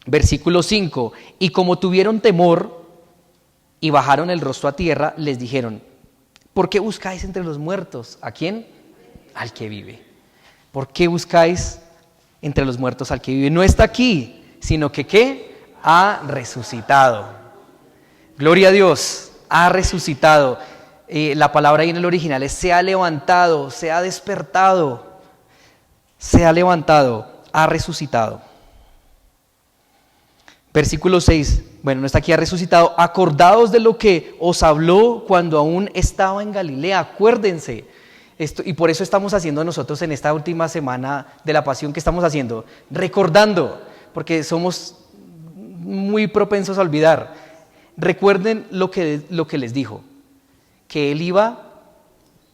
Versículo 5, y como tuvieron temor y bajaron el rostro a tierra, les dijeron: ¿por qué buscáis entre los muertos? ¿A quién? Al que vive. ¿Por qué buscáis entre los muertos al que vive? No está aquí, sino que ¿qué? Ha resucitado. Gloria a Dios, ha resucitado. La palabra ahí en el original es se ha levantado, se ha despertado, se ha levantado, ha resucitado. Versículo 6, bueno, no está aquí, ha resucitado. Acordaos de lo que os habló cuando aún estaba en Galilea. Acuérdense. Esto, y por eso estamos haciendo nosotros en esta última semana de la pasión, que estamos haciendo, recordando, porque somos muy propensos a olvidar. Recuerden lo que les dijo, que él iba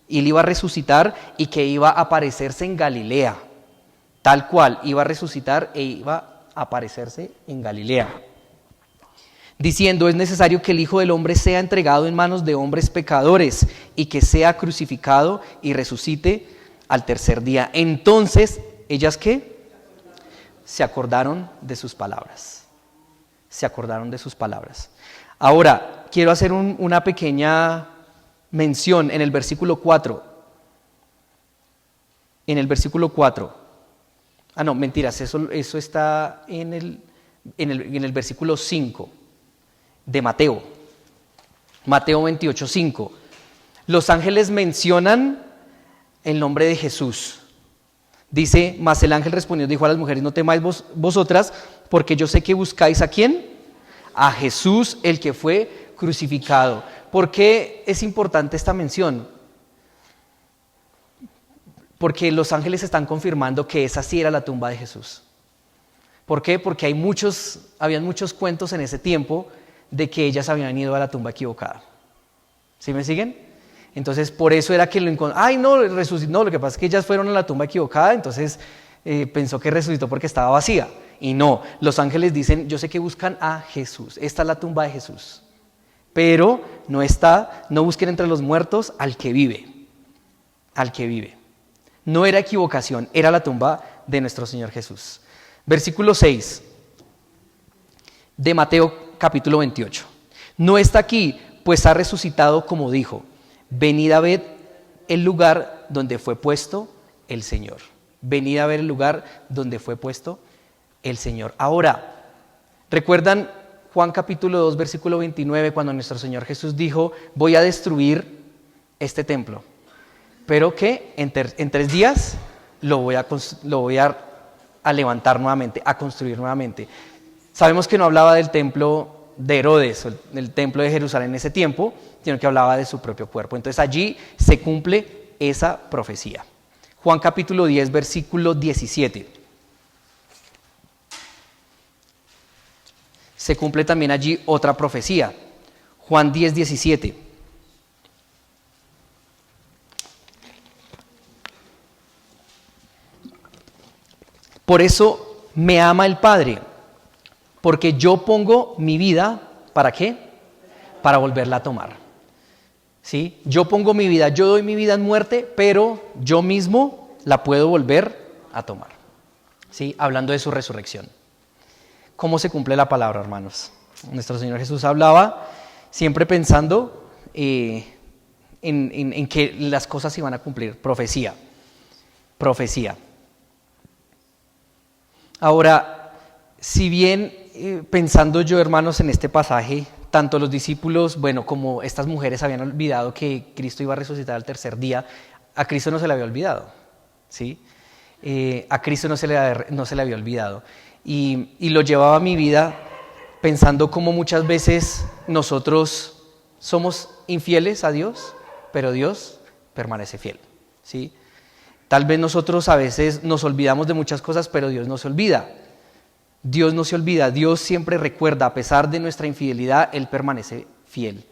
a resucitar y que iba a aparecerse en Galilea, tal cual, iba a resucitar e iba a aparecerse en Galilea, diciendo: es necesario que el Hijo del Hombre sea entregado en manos de hombres pecadores y que sea crucificado y resucite al tercer día. Entonces, ¿ellas qué? Se acordaron de sus palabras. Ahora, quiero hacer una pequeña mención en el versículo 4. Ah, no, mentiras, eso está en el versículo 5 de Mateo. Mateo 28:5. Los ángeles mencionan el nombre de Jesús. Dice: mas el ángel respondió, dijo a las mujeres: no temáis vosotras, porque yo sé que buscáis ¿a quién? A Jesús, el que fue crucificado. ¿Por qué es importante esta mención? Porque los ángeles están confirmando que esa sí era la tumba de Jesús. ¿Por qué? Porque habían muchos cuentos en ese tiempo de que ellas habían ido a la tumba equivocada. ¿Sí me siguen? Entonces, por eso era que lo encontraron. ¡Ay, no, resucitó! No, lo que pasa es que ellas fueron a la tumba equivocada, entonces pensó que resucitó porque estaba vacía. Y no, los ángeles dicen: yo sé que buscan a Jesús. Esta es la tumba de Jesús. Pero no busquen entre los muertos al que vive. Al que vive. No era equivocación, era la tumba de nuestro Señor Jesús. Versículo 6. de Mateo capítulo 28. No está aquí, pues ha resucitado como dijo. Venid a ver el lugar donde fue puesto el Señor. Venid a ver el lugar donde fue puesto el Señor. Ahora, ¿recuerdan Juan capítulo 2, versículo 29, cuando nuestro Señor Jesús dijo, voy a destruir este templo, pero que en 3 días lo voy a levantar nuevamente, a construir nuevamente? Sabemos que no hablaba del templo de Herodes, el templo de Jerusalén en ese tiempo, sino que hablaba de su propio cuerpo. Entonces allí se cumple esa profecía. Juan capítulo 10, versículo 17. Se cumple también allí otra profecía. Juan 10, 17. Por eso me ama el Padre, porque yo pongo mi vida, ¿para qué? Para volverla a tomar. ¿Sí? Yo pongo mi vida, yo doy mi vida en muerte, pero yo mismo la puedo volver a tomar. ¿Sí? Hablando de su resurrección. ¿Cómo se cumple la palabra, hermanos? Nuestro Señor Jesús hablaba siempre pensando en que las cosas se iban a cumplir. Profecía. Ahora, si bien pensando yo, hermanos, en este pasaje, tanto los discípulos, como estas mujeres habían olvidado que Cristo iba a resucitar al tercer día, a Cristo no se le había olvidado, ¿sí? A Cristo no se le había olvidado. Y lo llevaba a mi vida pensando cómo muchas veces nosotros somos infieles a Dios, pero Dios permanece fiel, ¿sí? Tal vez nosotros a veces nos olvidamos de muchas cosas, pero Dios no se olvida. Dios no se olvida, Dios siempre recuerda, a pesar de nuestra infidelidad, Él permanece fiel,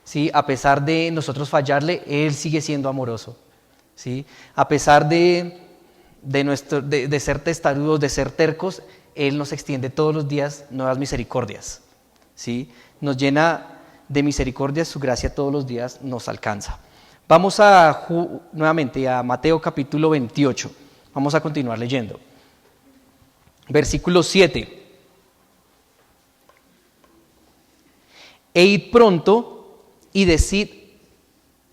¿sí? A pesar de nosotros fallarle, Él sigue siendo amoroso, ¿sí? A pesar de ser testarudos, de ser tercos, Él nos extiende todos los días nuevas misericordias, ¿sí? Nos llena de misericordias, su gracia todos los días nos alcanza. Vamos nuevamente a Mateo capítulo 28, vamos a continuar leyendo. Versículo 7. E id pronto y decid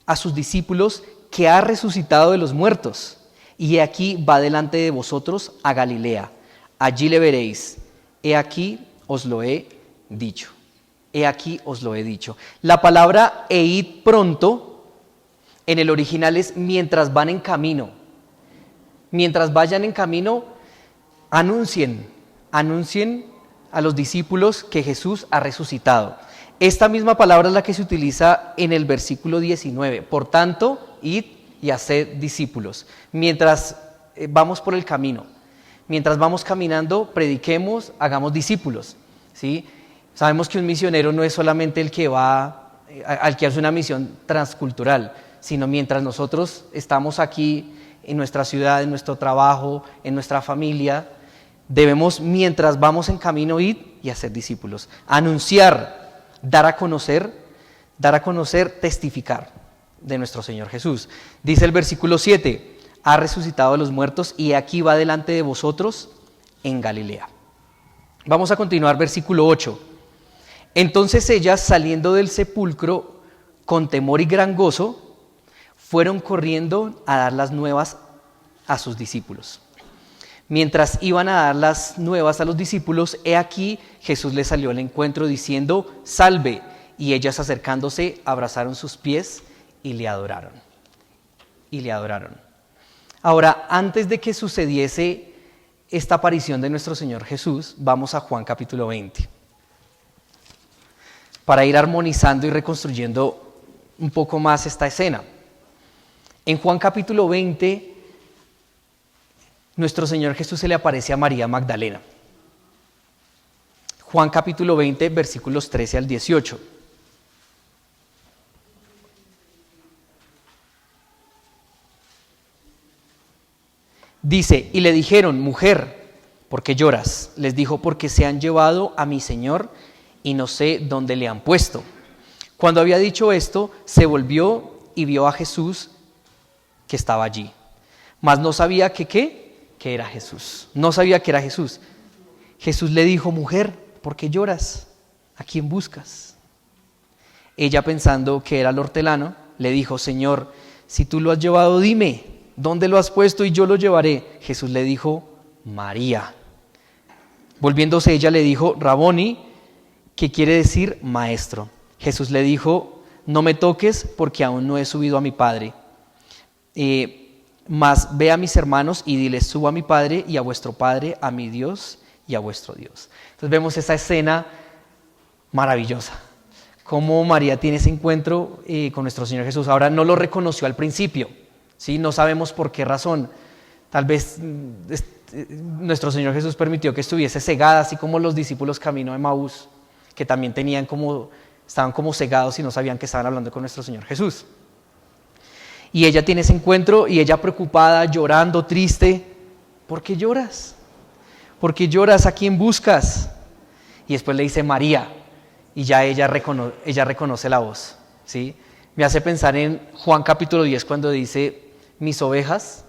a sus discípulos que ha resucitado de los muertos, y he aquí va delante de vosotros a Galilea. Allí le veréis. He aquí os lo he dicho. He aquí os lo he dicho. La palabra e id pronto en el original es mientras van en camino. Mientras vayan en camino, anuncien a los discípulos que Jesús ha resucitado. Esta misma palabra es la que se utiliza en el versículo 19. Por tanto, id y haced discípulos. Mientras vamos por el camino, mientras vamos caminando, prediquemos, hagamos discípulos, ¿sí? Sabemos que un misionero no es solamente el que va, al que hace una misión transcultural, sino mientras nosotros estamos aquí en nuestra ciudad, en nuestro trabajo, en nuestra familia, debemos, mientras vamos en camino, ir y hacer discípulos, anunciar, dar a conocer, testificar de nuestro Señor Jesús. Dice el versículo 7, ha resucitado de los muertos y aquí va delante de vosotros en Galilea. Vamos a continuar, versículo 8. Entonces ellas, saliendo del sepulcro con temor y gran gozo, fueron corriendo a dar las nuevas a sus discípulos. Mientras iban a dar las nuevas a los discípulos, he aquí Jesús les salió al encuentro diciendo, salve, y ellas acercándose abrazaron sus pies y le adoraron. Ahora, antes de que sucediese esta aparición de nuestro Señor Jesús, vamos a Juan capítulo 20, para ir armonizando y reconstruyendo un poco más esta escena. En Juan capítulo 20, nuestro Señor Jesús se le aparece a María Magdalena. Juan capítulo 20, versículos 13 al 18. Dice, y le dijeron, mujer, ¿por qué lloras? Les dijo, porque se han llevado a mi Señor y no sé dónde le han puesto. Cuando había dicho esto, se volvió y vio a Jesús que estaba allí, mas no sabía que era Jesús. No sabía que era Jesús. Jesús le dijo, mujer, ¿por qué lloras? ¿A quién buscas? Ella, pensando que era el hortelano, le dijo, Señor, si tú lo has llevado, dime, ¿dónde lo has puesto y yo lo llevaré? Jesús le dijo, María. Volviéndose ella le dijo, Raboni, que quiere decir maestro. Jesús le dijo, no me toques porque aún no he subido a mi Padre. Mas ve a mis hermanos y diles, subo a mi Padre y a vuestro Padre, a mi Dios y a vuestro Dios. Entonces vemos esa escena maravillosa, cómo María tiene ese encuentro con nuestro Señor Jesús. Ahora no lo reconoció al principio, ¿sí? No sabemos por qué razón. Tal vez nuestro Señor Jesús permitió que estuviese cegada, así como los discípulos camino de Emaús, que también estaban como cegados y no sabían que estaban hablando con nuestro Señor Jesús. Y ella tiene ese encuentro y ella preocupada, llorando, triste. ¿Por qué lloras? ¿Por qué lloras? ¿A quién buscas? Y después le dice María y ya ella reconoce la voz, ¿sí? Me hace pensar en Juan capítulo 10 cuando dice, mis ovejas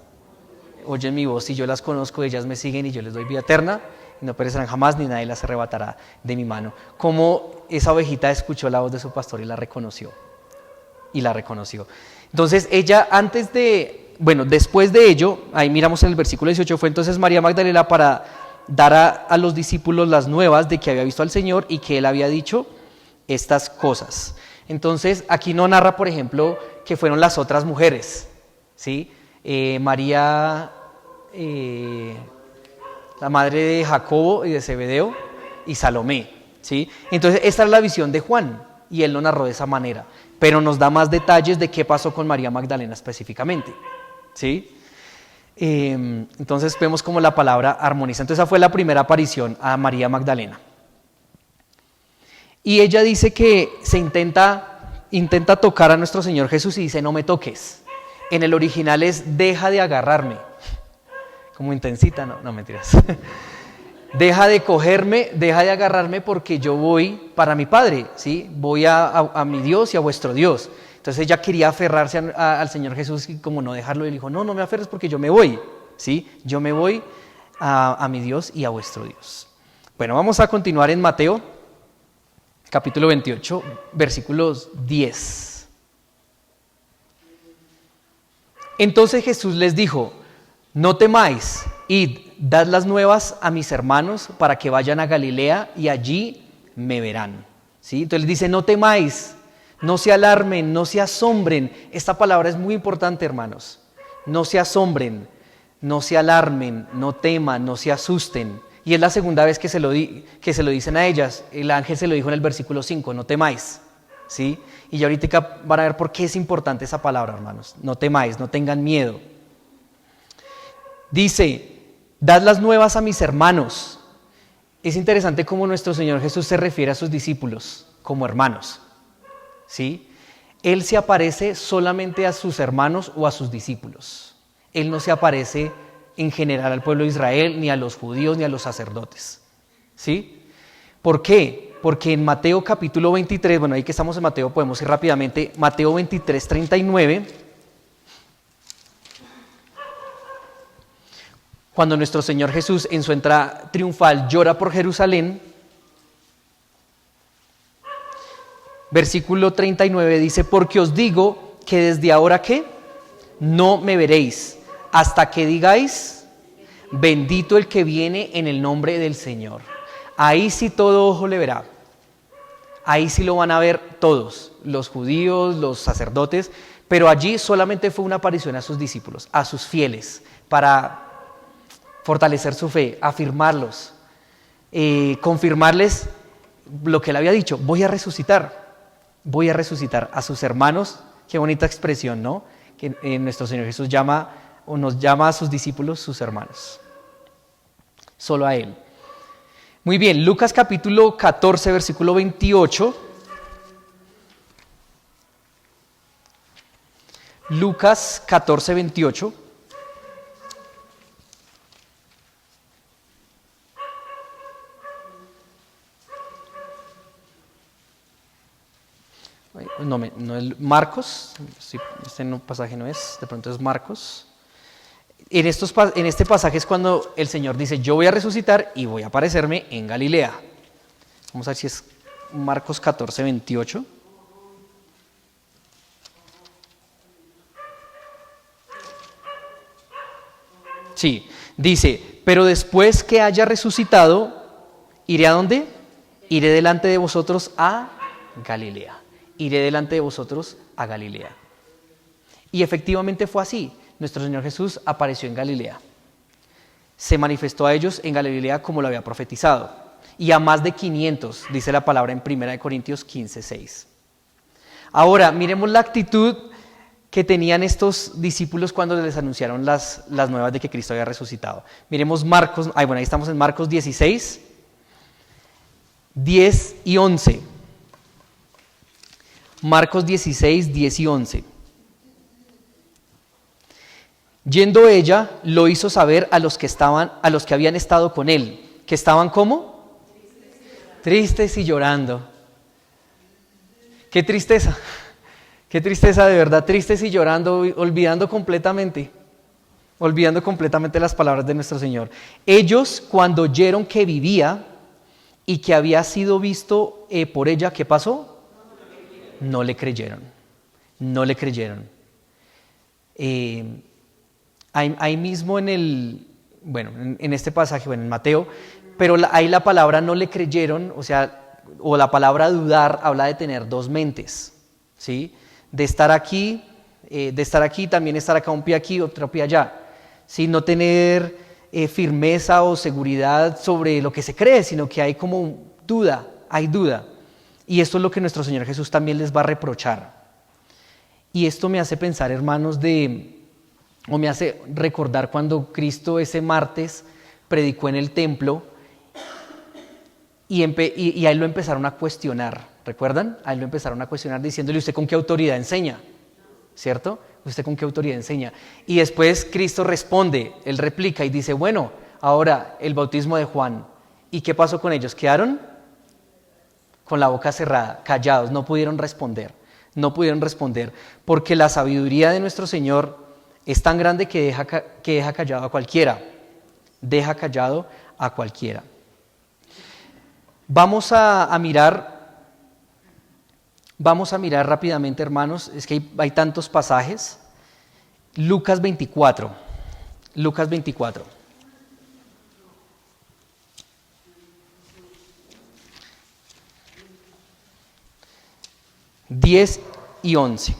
oyen mi voz y yo las conozco, ellas me siguen y yo les doy vida eterna y no perecerán jamás ni nadie las arrebatará de mi mano. Como esa ovejita escuchó la voz de su pastor y la reconoció. Entonces ella después de ello, ahí miramos en el versículo 18, fue entonces María Magdalena para dar a los discípulos las nuevas de que había visto al Señor y que él había dicho estas cosas. Entonces aquí no narra, por ejemplo, que fueron las otras mujeres, ¿sí? María, la madre de Jacobo y de Zebedeo y Salomé, ¿sí? Entonces esta es la visión de Juan y él lo narró de esa manera, pero nos da más detalles de qué pasó con María Magdalena específicamente, ¿sí? Entonces vemos cómo la palabra armoniza. Entonces esa fue la primera aparición a María Magdalena. Y ella dice que se intenta tocar a nuestro Señor Jesús y dice, no me toques. En el original es, deja de agarrarme. Como intensita, no mentiras. Deja de cogerme, deja de agarrarme porque yo voy para mi Padre, ¿sí? Voy a mi Dios y a vuestro Dios. Entonces ella quería aferrarse al Señor Jesús y como no dejarlo, él dijo, no me aferres porque yo me voy, ¿sí? Yo me voy a mi Dios y a vuestro Dios. Bueno, vamos a continuar en Mateo, capítulo 28, versículos 10. Entonces Jesús les dijo, no temáis, id, dad las nuevas a mis hermanos para que vayan a Galilea y allí me verán, ¿sí? Entonces les dice, no temáis, no se alarmen, no se asombren. Esta palabra es muy importante, hermanos. No se asombren, no se alarmen, no teman, no se asusten. Y es la segunda vez que se lo dicen a ellas. El ángel se lo dijo en el versículo 5, no temáis, ¿sí? Y ya ahorita van a ver por qué es importante esa palabra, hermanos. No temáis, no tengan miedo. Dice, dad las nuevas a mis hermanos. Es interesante cómo nuestro Señor Jesús se refiere a sus discípulos como hermanos, ¿sí? Él se aparece solamente a sus hermanos o a sus discípulos. Él no se aparece en general al pueblo de Israel, ni a los judíos, ni a los sacerdotes, ¿sí? ¿Por qué? Porque en Mateo capítulo 23, bueno, ahí que estamos en Mateo, podemos ir rápidamente, Mateo 23, 39, cuando nuestro Señor Jesús en su entrada triunfal llora por Jerusalén, versículo 39 dice, porque os digo que desde ahora, ¿qué? No me veréis, hasta que digáis, bendito el que viene en el nombre del Señor. Ahí sí todo ojo le verá. Ahí sí lo van a ver todos, los judíos, los sacerdotes, pero allí solamente fue una aparición a sus discípulos, a sus fieles, para fortalecer su fe, afirmarlos, confirmarles lo que él había dicho, voy a resucitar a sus hermanos. Qué bonita expresión, ¿no? Que nuestro Señor Jesús nos llama a sus discípulos sus hermanos, solo a él. Muy bien, Lucas capítulo 14, versículo 28. Lucas 14, 28. No es Marcos, sí, este pasaje no es, de pronto es Marcos. En este pasaje es cuando el Señor dice, yo voy a resucitar y voy a aparecerme en Galilea. Vamos a ver si es Marcos 14, 28. Sí, dice, pero después que haya resucitado, ¿iré a dónde? Iré delante de vosotros a Galilea. Iré delante de vosotros a Galilea. Y efectivamente fue así. Nuestro Señor Jesús apareció en Galilea. Se manifestó a ellos en Galilea como lo había profetizado. Y a más de 500, dice la palabra en 1 Corintios 15, 6. Ahora, miremos la actitud que tenían estos discípulos cuando les anunciaron las nuevas de que Cristo había resucitado. Miremos Marcos, ahí estamos en Marcos 16, 10 y 11. Marcos 16, 10 y 11. Yendo ella, lo hizo saber a los que habían estado con él, que estaban ¿cómo? Tristes y llorando. Qué tristeza de verdad, tristes y llorando, olvidando completamente las palabras de nuestro Señor. Ellos, cuando oyeron que vivía y que había sido visto por ella, ¿qué pasó? No le creyeron. Ahí mismo en este pasaje, en Mateo, pero ahí la palabra no le creyeron, o la palabra dudar habla de tener dos mentes, ¿sí? De estar aquí, también estar acá, un pie aquí, otro pie allá, ¿sí? No tener firmeza o seguridad sobre lo que se cree, sino que hay como hay duda. Y esto es lo que nuestro Señor Jesús también les va a reprochar. Y esto me hace pensar, hermanos, o me hace recordar cuando Cristo ese martes predicó en el templo y a él lo empezaron a cuestionar, ¿recuerdan? A él lo empezaron a cuestionar diciéndole, ¿usted con qué autoridad enseña? ¿Cierto? ¿Usted con qué autoridad enseña? Y después Cristo responde, él replica y dice, bueno, ahora el bautismo de Juan, ¿y qué pasó con ellos? ¿Quedaron? Con la boca cerrada, callados, no pudieron responder, porque la sabiduría de nuestro Señor es tan grande que deja callado a cualquiera. Vamos a mirar rápidamente, hermanos, es que hay tantos pasajes. Lucas 24. 10 y 11.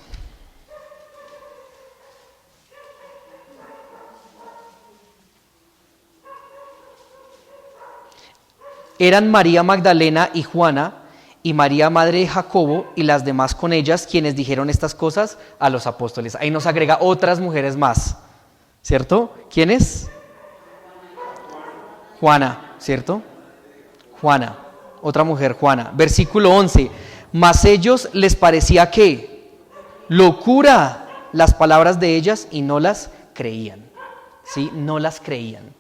Eran María Magdalena y Juana y María madre de Jacobo y las demás con ellas quienes dijeron estas cosas a los apóstoles. Ahí nos agrega otras mujeres más, ¿cierto? ¿Quiénes? Juana, ¿cierto? Juana, otra mujer, Juana. Versículo 11. Mas ellos les parecía que locura las palabras de ellas y no las creían. ¿Sí? No las creían.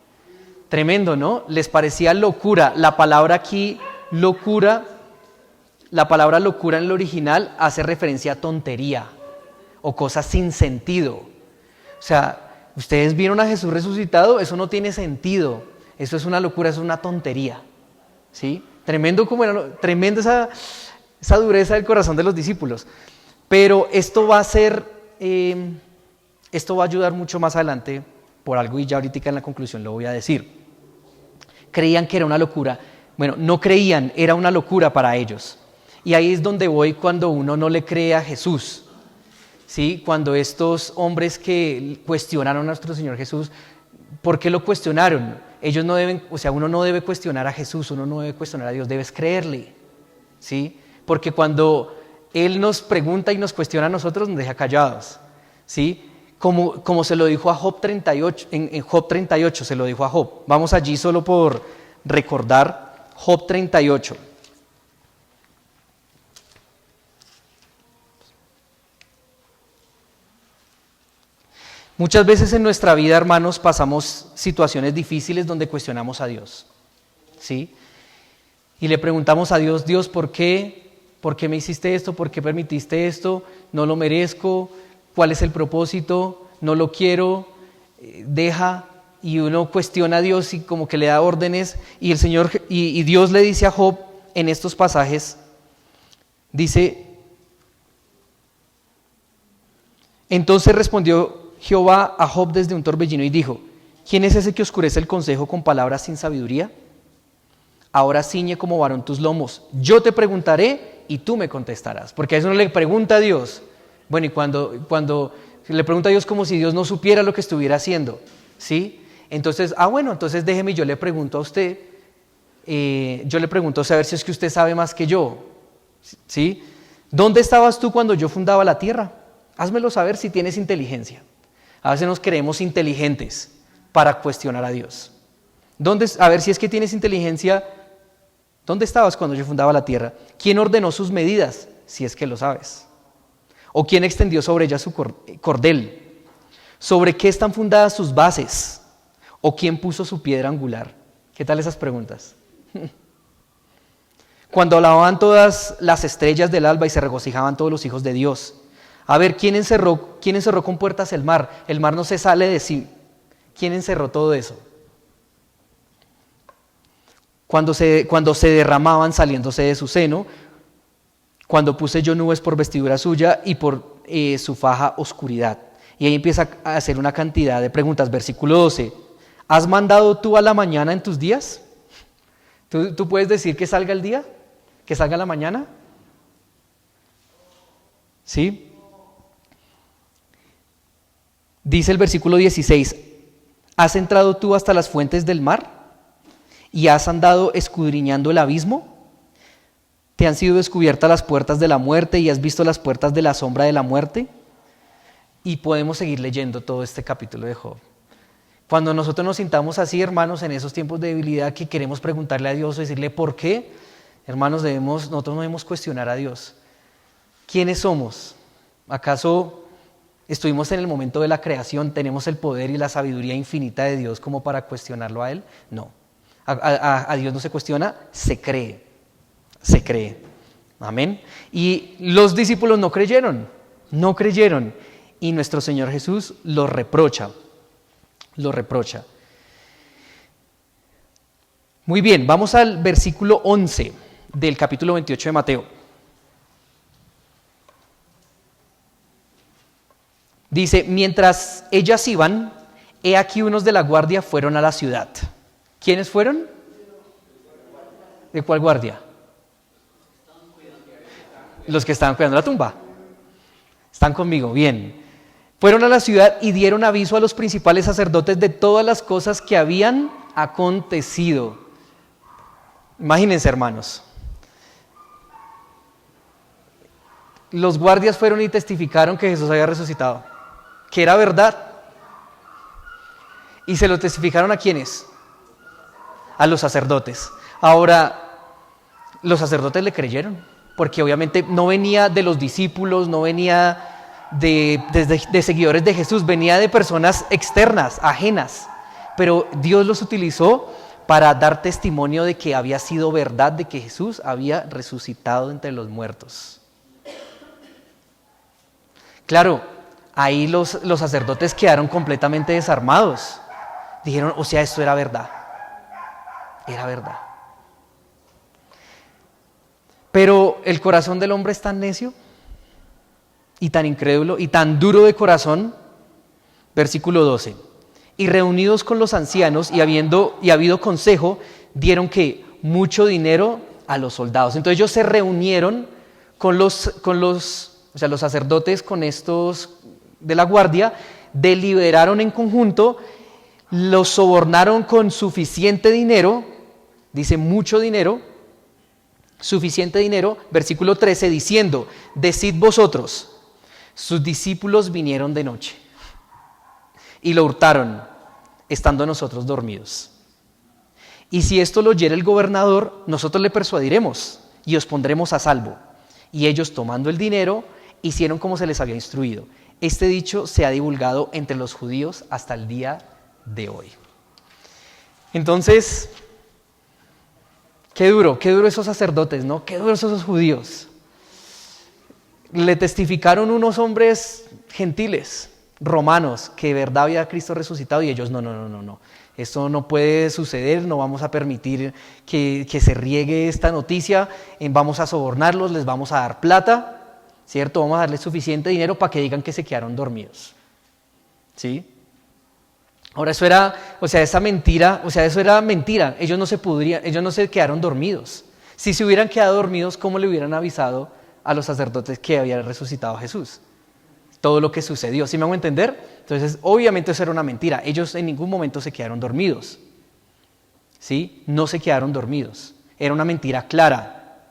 Tremendo, ¿no? Les parecía locura. La palabra aquí, locura, la palabra locura en el original hace referencia a tontería o cosas sin sentido. O sea, ustedes vieron a Jesús resucitado, eso no tiene sentido. Eso es una locura, eso es una tontería. ¿Sí? Tremenda esa dureza del corazón de los discípulos. Pero esto va a ayudar mucho más adelante por algo, y ya ahorita en la conclusión lo voy a decir. Creían que era una locura. Bueno, no creían, era una locura para ellos. Y ahí es donde voy cuando uno no le cree a Jesús. ¿Sí? Cuando estos hombres que cuestionaron a nuestro Señor Jesús, ¿por qué lo cuestionaron? Uno no debe cuestionar a Jesús, uno no debe cuestionar a Dios, debes creerle. ¿Sí? Porque cuando Él nos pregunta y nos cuestiona a nosotros, nos deja callados. ¿Sí? Como se lo dijo a Job 38, en Job 38 se lo dijo a Job. Vamos allí solo por recordar Job 38. Muchas veces en nuestra vida, hermanos, pasamos situaciones difíciles donde cuestionamos a Dios, ¿sí? Y le preguntamos a Dios, Dios, ¿por qué? ¿Por qué me hiciste esto? ¿Por qué permitiste esto? ¿No lo merezco? ¿Cuál es el propósito? ¿No lo quiero? Deja. Y uno cuestiona a Dios y como que le da órdenes. Y el Señor y Dios le dice a Job en estos pasajes, dice: entonces respondió Jehová a Job desde un torbellino y dijo: ¿quién es ese que oscurece el consejo con palabras sin sabiduría? Ahora ciñe como varón tus lomos, yo te preguntaré y tú me contestarás. Porque a eso no le pregunta a Dios. Bueno, y cuando le pregunta a Dios como si Dios no supiera lo que estuviera haciendo, ¿sí? Entonces, bueno, entonces déjeme, yo le pregunto a usted, a ver si es que usted sabe más que yo, ¿sí? ¿Dónde estabas tú cuando yo fundaba la tierra? Házmelo saber si tienes inteligencia. A veces nos creemos inteligentes para cuestionar a Dios. A ver si es que tienes inteligencia. ¿Dónde estabas cuando yo fundaba la tierra? ¿Quién ordenó sus medidas? Si es que lo sabes. ¿O quién extendió sobre ella su cordel? ¿Sobre qué están fundadas sus bases? ¿O quién puso su piedra angular? ¿Qué tal esas preguntas? Cuando alababan todas las estrellas del alba y se regocijaban todos los hijos de Dios. A ver, ¿quién encerró con puertas el mar? El mar no se sale de sí. ¿Quién encerró todo eso? Cuando se derramaban saliéndose de su seno, cuando puse yo nubes por vestidura suya y por su faja oscuridad. Y ahí empieza a hacer una cantidad de preguntas. Versículo 12. ¿Has mandado tú a la mañana en tus días? ¿Tú puedes decir que salga el día? ¿Que salga la mañana? ¿Sí? Dice el versículo 16. ¿Has entrado tú hasta las fuentes del mar? ¿Y has andado escudriñando el abismo? ¿Te han sido descubiertas las puertas de la muerte y has visto las puertas de la sombra de la muerte? Y podemos seguir leyendo todo este capítulo de Job. Cuando nosotros nos sintamos así, hermanos, en esos tiempos de debilidad que queremos preguntarle a Dios o decirle ¿por qué? Hermanos, nosotros no debemos cuestionar a Dios. ¿Quiénes somos? ¿Acaso estuvimos en el momento de la creación? ¿Tenemos el poder y la sabiduría infinita de Dios como para cuestionarlo a Él? No. A Dios no se cuestiona, se cree. Se cree. Amén. Y los discípulos no creyeron. Y nuestro Señor Jesús los reprocha. Muy bien, vamos al versículo 11 del capítulo 28 de Mateo. Dice: mientras ellas iban, he aquí unos de la guardia fueron a la ciudad. ¿Quiénes fueron? ¿De cuál guardia? Los que estaban cuidando la tumba. Están conmigo, bien. Fueron a la ciudad y dieron aviso a los principales sacerdotes de todas las cosas que habían acontecido. Imagínense, hermanos. Los guardias fueron y testificaron que Jesús había resucitado, que era verdad. ¿Y se lo testificaron a quiénes? A los sacerdotes. Ahora, los sacerdotes le creyeron, porque obviamente no venía de los discípulos, no venía de seguidores de Jesús, venía de personas externas, ajenas, pero Dios los utilizó para dar testimonio de que había sido verdad, de que Jesús había resucitado entre los muertos. Claro, ahí los sacerdotes quedaron completamente desarmados. Dijeron, o sea, esto era verdad. Era verdad. Pero el corazón del hombre es tan necio y tan incrédulo y tan duro de corazón. Versículo 12. Y reunidos con los ancianos y habido consejo, dieron que mucho dinero a los soldados. Entonces ellos se reunieron con los sacerdotes, con estos de la guardia, deliberaron en conjunto, los sobornaron con suficiente dinero, dice mucho dinero, suficiente dinero, versículo 13, diciendo: decid vosotros, sus discípulos vinieron de noche y lo hurtaron, estando nosotros dormidos. Y si esto lo oyere el gobernador, nosotros le persuadiremos y os pondremos a salvo. Y ellos, tomando el dinero, hicieron como se les había instruido. Este dicho se ha divulgado entre los judíos hasta el día de hoy. Entonces, qué duro esos sacerdotes, ¿no? Qué duros esos judíos. Le testificaron unos hombres gentiles, romanos que de verdad había Cristo resucitado y ellos no. Esto no puede suceder, no vamos a permitir que se riegue esta noticia, vamos a sobornarlos, les vamos a dar plata, ¿cierto? Vamos a darles suficiente dinero para que digan que se quedaron dormidos, ¿sí? Ahora eso era mentira, ellos no se quedaron dormidos. Si se hubieran quedado dormidos, ¿cómo le hubieran avisado a los sacerdotes que había resucitado a Jesús? Todo lo que sucedió, ¿sí me hago entender? Entonces, obviamente eso era una mentira, ellos en ningún momento se quedaron dormidos, ¿sí? No se quedaron dormidos, era una mentira clara.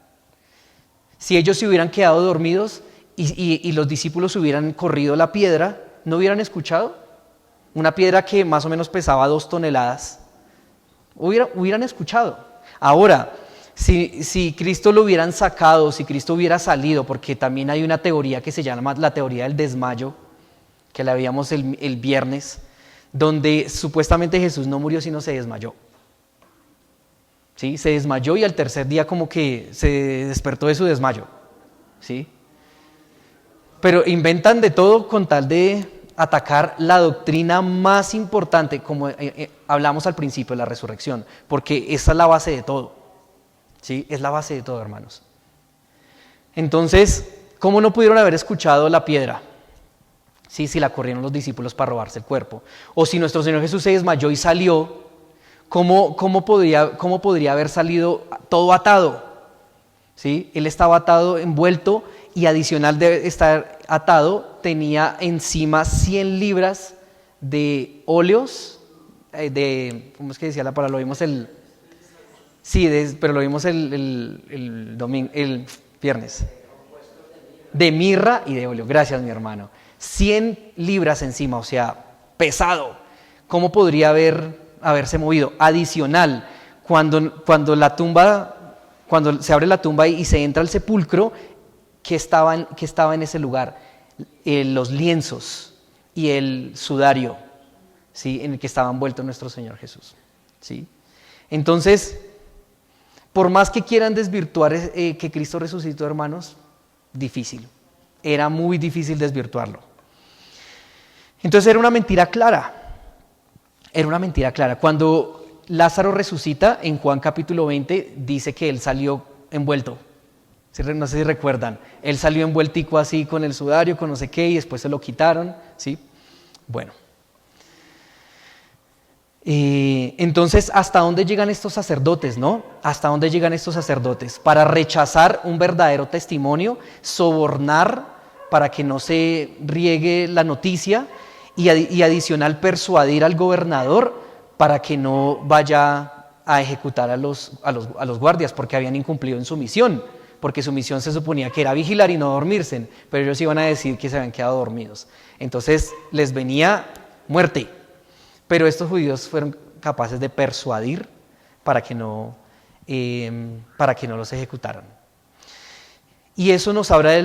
Si ellos se hubieran quedado dormidos y los discípulos hubieran corrido la piedra, ¿no hubieran escuchado? Una piedra que más o menos pesaba 2 toneladas, hubieran escuchado. Ahora, si Cristo lo hubieran sacado, si Cristo hubiera salido, porque también hay una teoría que se llama la teoría del desmayo, que la veíamos el viernes, donde supuestamente Jesús no murió sino se desmayó. ¿Sí? Se desmayó y al tercer día como que se despertó de su desmayo. ¿Sí? Pero inventan de todo con tal de atacar la doctrina más importante, como hablamos al principio, la resurrección, porque esa es la base de todo. ¿Sí? Es la base de todo, hermanos. Entonces, ¿cómo no pudieron haber escuchado la piedra? ¿Sí? Si la corrieron los discípulos para robarse el cuerpo. O si nuestro Señor Jesús se desmayó y salió, ¿cómo podría haber salido todo atado? ¿Sí? Él estaba atado, envuelto, y adicional de estar atado, tenía encima 100 libras de óleos, ¿cómo es que decía la palabra? Lo vimos pero lo vimos el viernes. De mirra y de óleo. Gracias, mi hermano. 100 libras encima, o sea, pesado. ¿Cómo podría haberse movido? Adicional, cuando se abre la tumba y se entra al sepulcro, ¿qué estaba en ese lugar? Los lienzos y el sudario, ¿sí? En el que estaba envuelto nuestro Señor Jesús, ¿sí? Entonces, por más que quieran desvirtuar que Cristo resucitó, hermanos, difícil. Era muy difícil desvirtuarlo. Entonces era una mentira clara. Era una mentira clara. Cuando Lázaro resucita, en Juan capítulo 20, dice que él salió envuelto. No sé si recuerdan. Él salió envueltico así con el sudario, con no sé qué, y después se lo quitaron, ¿sí? Bueno. Entonces, ¿hasta dónde llegan estos sacerdotes, no? ¿Hasta dónde llegan estos sacerdotes? Para rechazar un verdadero testimonio, sobornar para que no se riegue la noticia y adicional persuadir al gobernador para que no vaya a ejecutar a los guardias porque habían incumplido en su misión, porque su misión se suponía que era vigilar y no dormirse, pero ellos iban a decir que se habían quedado dormidos. Entonces les venía muerte. Pero estos judíos fueron capaces de persuadir para que no los ejecutaran. Y eso nos habla de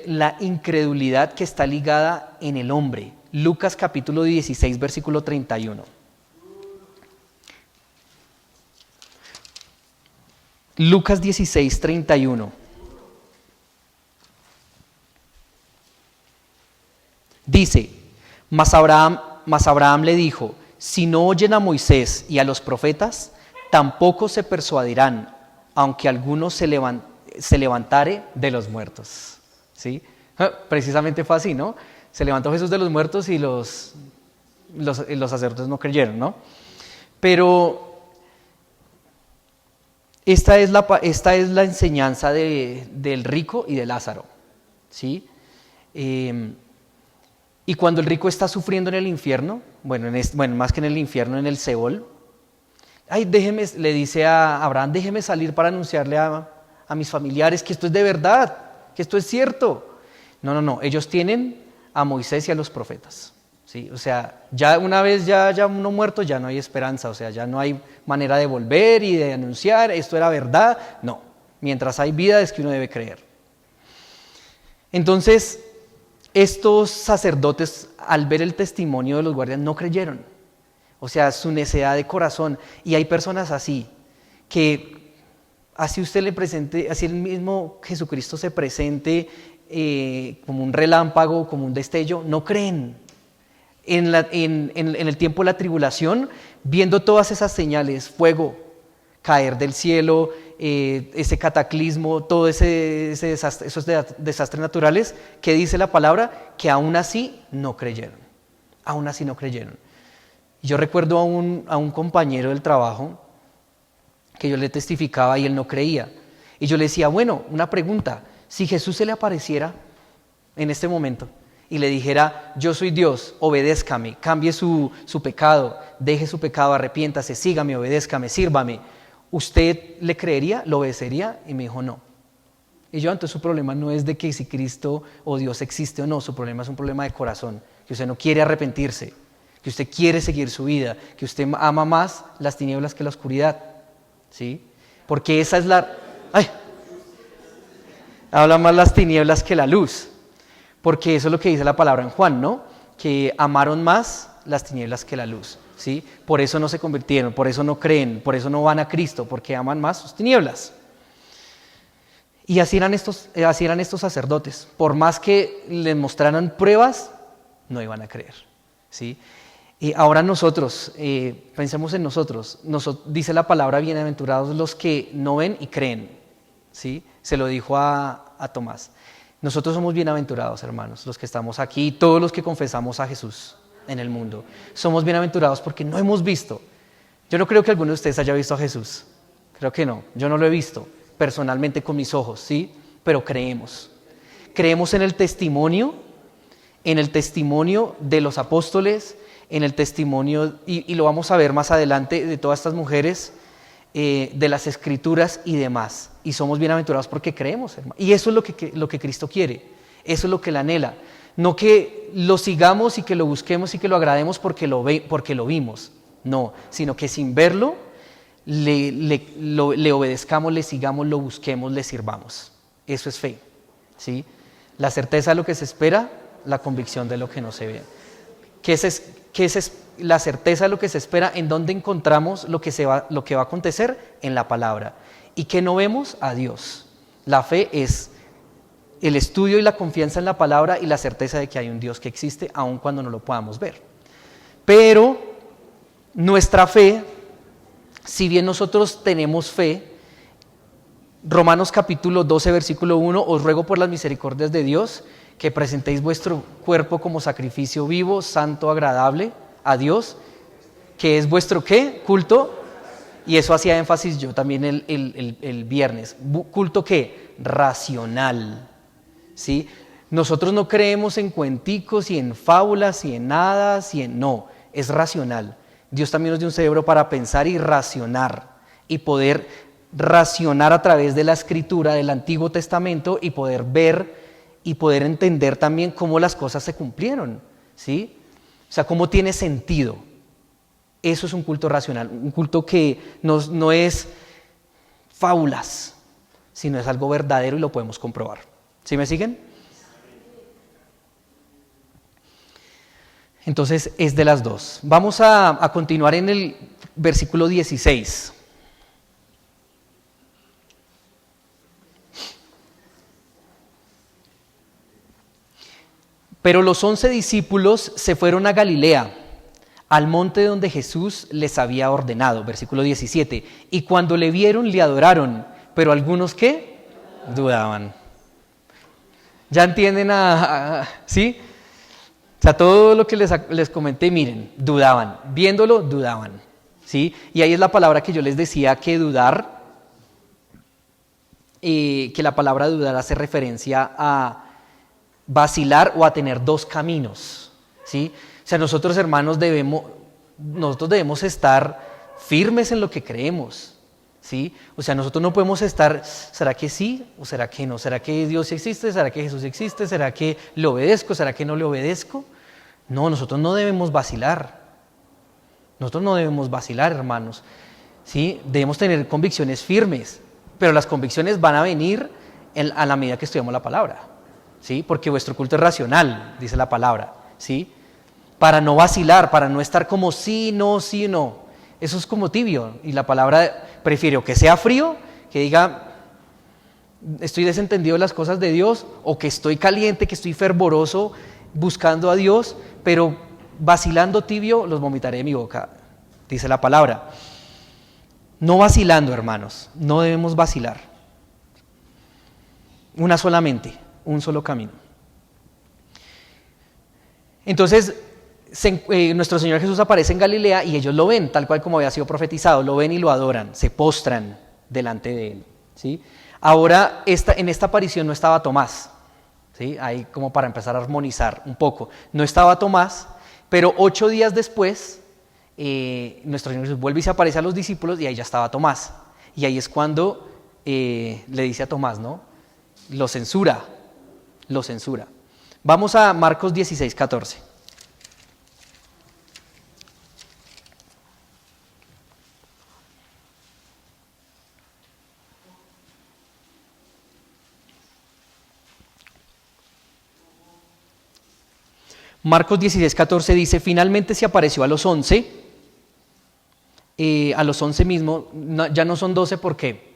la incredulidad que está ligada en el hombre. Lucas capítulo 16, versículo 31. Lucas 16, 31. Dice, mas Abraham le dijo, si no oyen a Moisés y a los profetas, tampoco se persuadirán, aunque alguno se levantare de los muertos. ¿Sí? Precisamente fue así, ¿no? Se levantó Jesús de los muertos y los sacerdotes no creyeron, ¿no? Pero esta es la enseñanza del rico y de Lázaro, ¿sí? Y cuando el rico está sufriendo en el infierno, bueno, más que en el infierno, en el Seol, le dice a Abraham, déjeme salir para anunciarle a mis familiares que esto es de verdad, que esto es cierto. No, ellos tienen a Moisés y a los profetas, ¿sí? O sea, ya una vez ya uno muerto, ya no hay esperanza, o sea, ya no hay manera de volver y de anunciar, esto era verdad. No, mientras hay vida es que uno debe creer. Entonces, estos sacerdotes, al ver el testimonio de los guardias, no creyeron. O sea, su necedad de corazón. Y hay personas así, que así usted le presente, así el mismo Jesucristo se presente como un relámpago, como un destello, no creen. en el tiempo de la tribulación, viendo todas esas señales, fuego, caer del cielo, ese cataclismo, todo esos desastres naturales, ¿qué dice la palabra? Que aún así no creyeron. Aún así no creyeron. Yo recuerdo a un compañero del trabajo que yo le testificaba y él no creía. Y yo le decía, bueno, una pregunta, si Jesús se le apareciera en este momento y le dijera, yo soy Dios, obedézcame, cambie su pecado, deje su pecado, arrepiéntase, sígame, obedézcame, sírvame, ¿usted le creería, lo obedecería? Y me dijo, no. Y yo, entonces su problema no es de que si Cristo o Dios existe o no, su problema es un problema de corazón, que usted no quiere arrepentirse, que usted quiere seguir su vida, que usted ama más las tinieblas que la oscuridad, ¿sí? Porque esa es habla más las tinieblas que la luz, porque eso es lo que dice la palabra en Juan, ¿no? Que amaron más las tinieblas que la luz, ¿sí? Por eso no se convirtieron, por eso no creen, por eso no van a Cristo, porque aman más sus tinieblas. Y así eran estos sacerdotes, por más que les mostraran pruebas, no iban a creer, ¿sí? Y ahora nosotros, pensemos en nosotros, dice la palabra, bienaventurados los que no ven y creen, ¿sí? Se lo dijo a Tomás. Nosotros somos bienaventurados, hermanos, los que estamos aquí, todos los que confesamos a Jesús en el mundo. Somos bienaventurados porque no hemos visto. Yo no creo que alguno de ustedes haya visto a Jesús. Creo que no. Yo no lo he visto personalmente con mis ojos, ¿sí? Pero creemos. Creemos en el testimonio de los apóstoles, en el testimonio, y lo vamos a ver más adelante, de todas estas mujeres, de las Escrituras y demás. Y somos bienaventurados porque creemos, hermano. Y eso es lo que Cristo quiere. Eso es lo que Él anhela. No que lo sigamos y que lo busquemos y que lo agrademos porque lo vimos. No, sino que sin verlo, le obedezcamos, le sigamos, lo busquemos, le sirvamos. Eso es fe, ¿sí? La certeza de lo que se espera, la convicción de lo que no se ve. ¿Qué es la certeza de lo que se espera? ¿En dónde encontramos lo que va a acontecer? En la palabra. ¿Y qué no vemos? A Dios. La fe es el estudio y la confianza en la palabra y la certeza de que hay un Dios que existe, aun cuando no lo podamos ver. Pero nuestra fe, si bien nosotros tenemos fe, Romanos capítulo 12, versículo 1, os ruego por las misericordias de Dios que presentéis vuestro cuerpo como sacrificio vivo, santo, agradable a Dios, que es vuestro ¿qué? Culto. Y eso hacía énfasis yo también el viernes. ¿Culto qué? Racional, ¿sí? Nosotros no creemos en cuenticos y en fábulas y en hadas y no, es racional. Dios también nos dio un cerebro para pensar y racionar y poder racionar a través de la escritura del Antiguo Testamento y poder ver y poder entender también cómo las cosas se cumplieron, ¿sí? O sea, cómo tiene sentido. Eso es un culto racional, un culto que no es fábulas, sino es algo verdadero y lo podemos comprobar. ¿Sí me siguen? Entonces es de las dos. Vamos a continuar en el versículo 16. Pero los 11 discípulos se fueron a Galilea, al monte donde Jesús les había ordenado, versículo 17. Y cuando le vieron, le adoraron, pero algunos ¿qué? Dudaban. ¿Ya entienden? ¿Sí? O sea, todo lo que les comenté, miren, dudaban. Viéndolo, dudaban. ¿Sí? Y ahí es la palabra que yo les decía que dudar, que la palabra dudar hace referencia a vacilar o a tener dos caminos, ¿sí? O sea, nosotros hermanos debemos estar firmes en lo que creemos, ¿sí? O sea, nosotros no podemos estar, ¿será que sí o será que no? ¿Será que Dios existe? ¿Será que Jesús existe? ¿Será que le obedezco? ¿Será que no le obedezco? No, nosotros no debemos vacilar. Nosotros no debemos vacilar, hermanos, ¿sí? Debemos tener convicciones firmes, pero las convicciones van a venir a la medida que estudiamos la palabra, ¿sí? Porque vuestro culto es racional, dice la palabra, ¿sí? Para no vacilar, para no estar como sí, no. Eso es como tibio. Y la palabra prefiero que sea frío, que diga estoy desentendido de las cosas de Dios, o que estoy caliente, que estoy fervoroso buscando a Dios, pero vacilando tibio los vomitaré de mi boca, dice la palabra. No vacilando, hermanos, no debemos vacilar. Una solamente, un solo camino. Entonces, nuestro Señor Jesús aparece en Galilea y ellos lo ven, tal cual como había sido profetizado, lo ven y lo adoran, se postran delante de él, ¿sí? Ahora, en esta aparición no estaba Tomás, ¿sí? Ahí como para empezar a armonizar un poco. No estaba Tomás, pero 8 días después, nuestro Señor Jesús vuelve y se aparece a los discípulos y ahí ya estaba Tomás. Y ahí es cuando le dice a Tomás, ¿no? Lo censura. Vamos a Marcos 16, 14. Marcos 16, 14 dice, finalmente se apareció a los 11 mismos, ya no son 12, ¿por qué?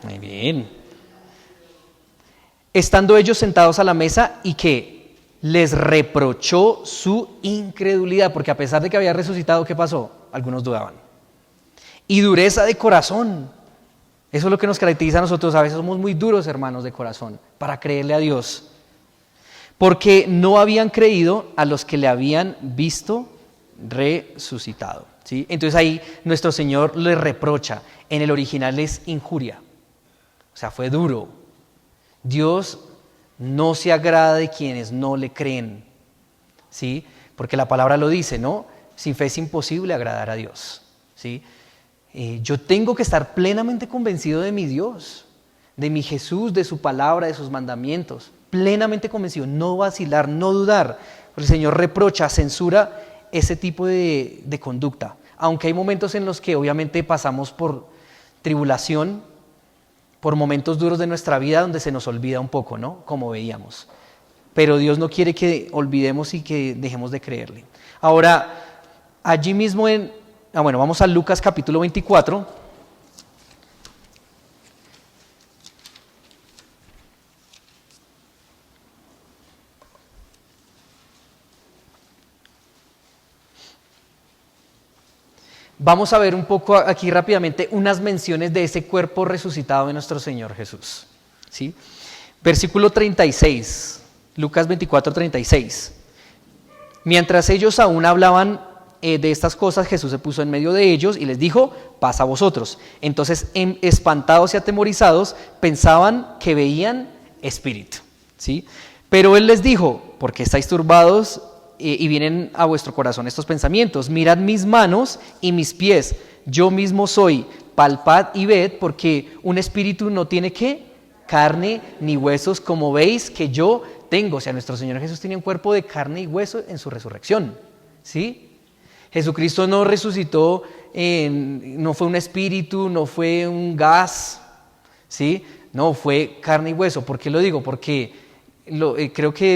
Muy bien. Estando ellos sentados a la mesa y que les reprochó su incredulidad, porque a pesar de que había resucitado, ¿qué pasó? Algunos dudaban. Y dureza de corazón. Eso es lo que nos caracteriza a nosotros. A veces somos muy duros, hermanos, de corazón, para creerle a Dios. Porque no habían creído a los que le habían visto resucitado, ¿sí? Entonces ahí nuestro Señor les reprocha. En el original es injuria. O sea, fue duro. Dios no se agrada de quienes no le creen, ¿sí? Porque la palabra lo dice, ¿no? Sin fe es imposible agradar a Dios, ¿sí? Yo tengo que estar plenamente convencido de mi Dios, de mi Jesús, de su palabra, de sus mandamientos. Plenamente convencido, no vacilar, no dudar. El Señor reprocha, censura ese tipo de conducta. Aunque hay momentos en los que obviamente pasamos por tribulación, por momentos duros de nuestra vida donde se nos olvida un poco, ¿no? Como veíamos. Pero Dios no quiere que olvidemos y que dejemos de creerle. Ahora, allí mismo vamos a Lucas capítulo 24. Vamos a ver un poco aquí rápidamente unas menciones de ese cuerpo resucitado de nuestro Señor Jesús, ¿sí? Versículo 36, Lucas 24, 36. Mientras ellos aún hablaban de estas cosas, Jesús se puso en medio de ellos y les dijo, paz a vosotros. Entonces, espantados y atemorizados, pensaban que veían espíritu, ¿sí? Pero él les dijo, ¿por qué estáis turbados y vienen a vuestro corazón estos pensamientos? Mirad mis manos y mis pies, yo mismo soy, palpad y ved, porque un espíritu no tiene ¿qué? Carne ni huesos, como veis que yo tengo. O sea, nuestro Señor Jesús tenía un cuerpo de carne y hueso en su resurrección, ¿sí? Jesucristo no resucitó, no fue un espíritu, no fue un gas, ¿sí? No, fue carne y hueso. ¿Por qué lo digo? Porque creo que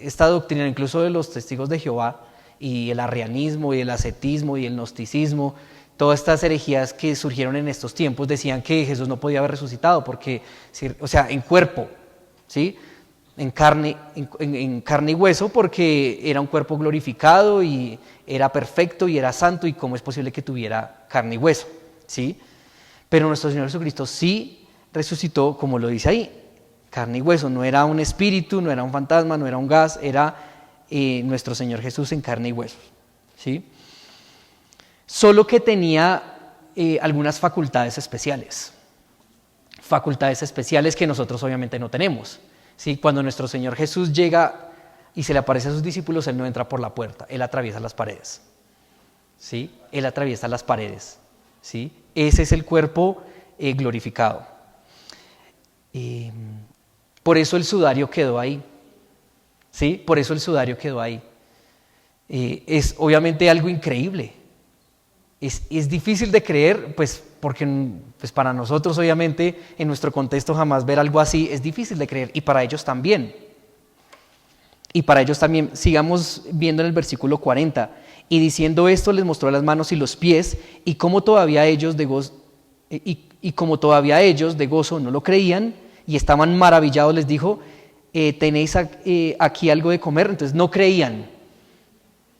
esta doctrina, incluso de los testigos de Jehová, y el arrianismo, y el ascetismo, y el gnosticismo, todas estas herejías que surgieron en estos tiempos, decían que Jesús no podía haber resucitado, porque, o sea, en cuerpo, ¿sí? En carne y hueso, porque era un cuerpo glorificado, y era perfecto, y era santo, y cómo es posible que tuviera carne y hueso, ¿sí? Pero nuestro Señor Jesucristo sí resucitó, como lo dice ahí, carne y hueso. No era un espíritu, no era un fantasma, no era un gas, era nuestro Señor Jesús en carne y hueso, ¿sí? Solo que tenía algunas facultades especiales que nosotros obviamente no tenemos, ¿sí? Cuando nuestro Señor Jesús llega y se le aparece a sus discípulos, Él no entra por la puerta, Él atraviesa las paredes, ¿sí? Él atraviesa las paredes, ¿sí? Ese es el cuerpo glorificado. Por eso el sudario quedó ahí, ¿sí? Por eso el sudario quedó ahí. Es obviamente algo increíble. Es difícil de creer, pues porque pues para nosotros obviamente en nuestro contexto jamás ver algo así es difícil de creer, y para ellos también. Sigamos viendo en el versículo 40. Y diciendo esto les mostró las manos y los pies, y como todavía ellos de gozo no lo creían y estaban maravillados, les dijo, ¿tenéis aquí algo de comer? Entonces no creían,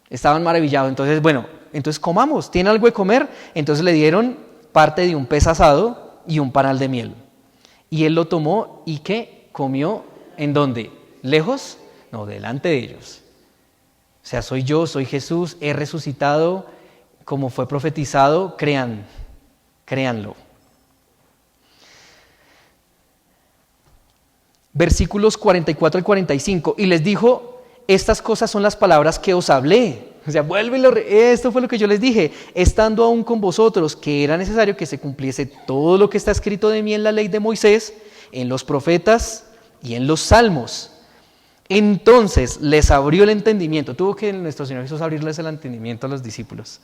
estaban maravillados. Entonces, bueno, entonces comamos, ¿tienen algo de comer? Entonces le dieron parte de un pez asado y un panal de miel. Y él lo tomó y ¿qué? Comió, ¿en dónde? ¿Lejos? No, delante de ellos. O sea, soy yo, soy Jesús, he resucitado como fue profetizado, créanlo. Versículos 44 al 45, y les dijo, estas cosas son las palabras que os hablé. O sea, esto fue lo que yo les dije, estando aún con vosotros, que era necesario que se cumpliese todo lo que está escrito de mí en la ley de Moisés, en los profetas y en los salmos. Entonces les abrió el entendimiento. Tuvo que nuestro Señor Jesús abrirles el entendimiento a los discípulos.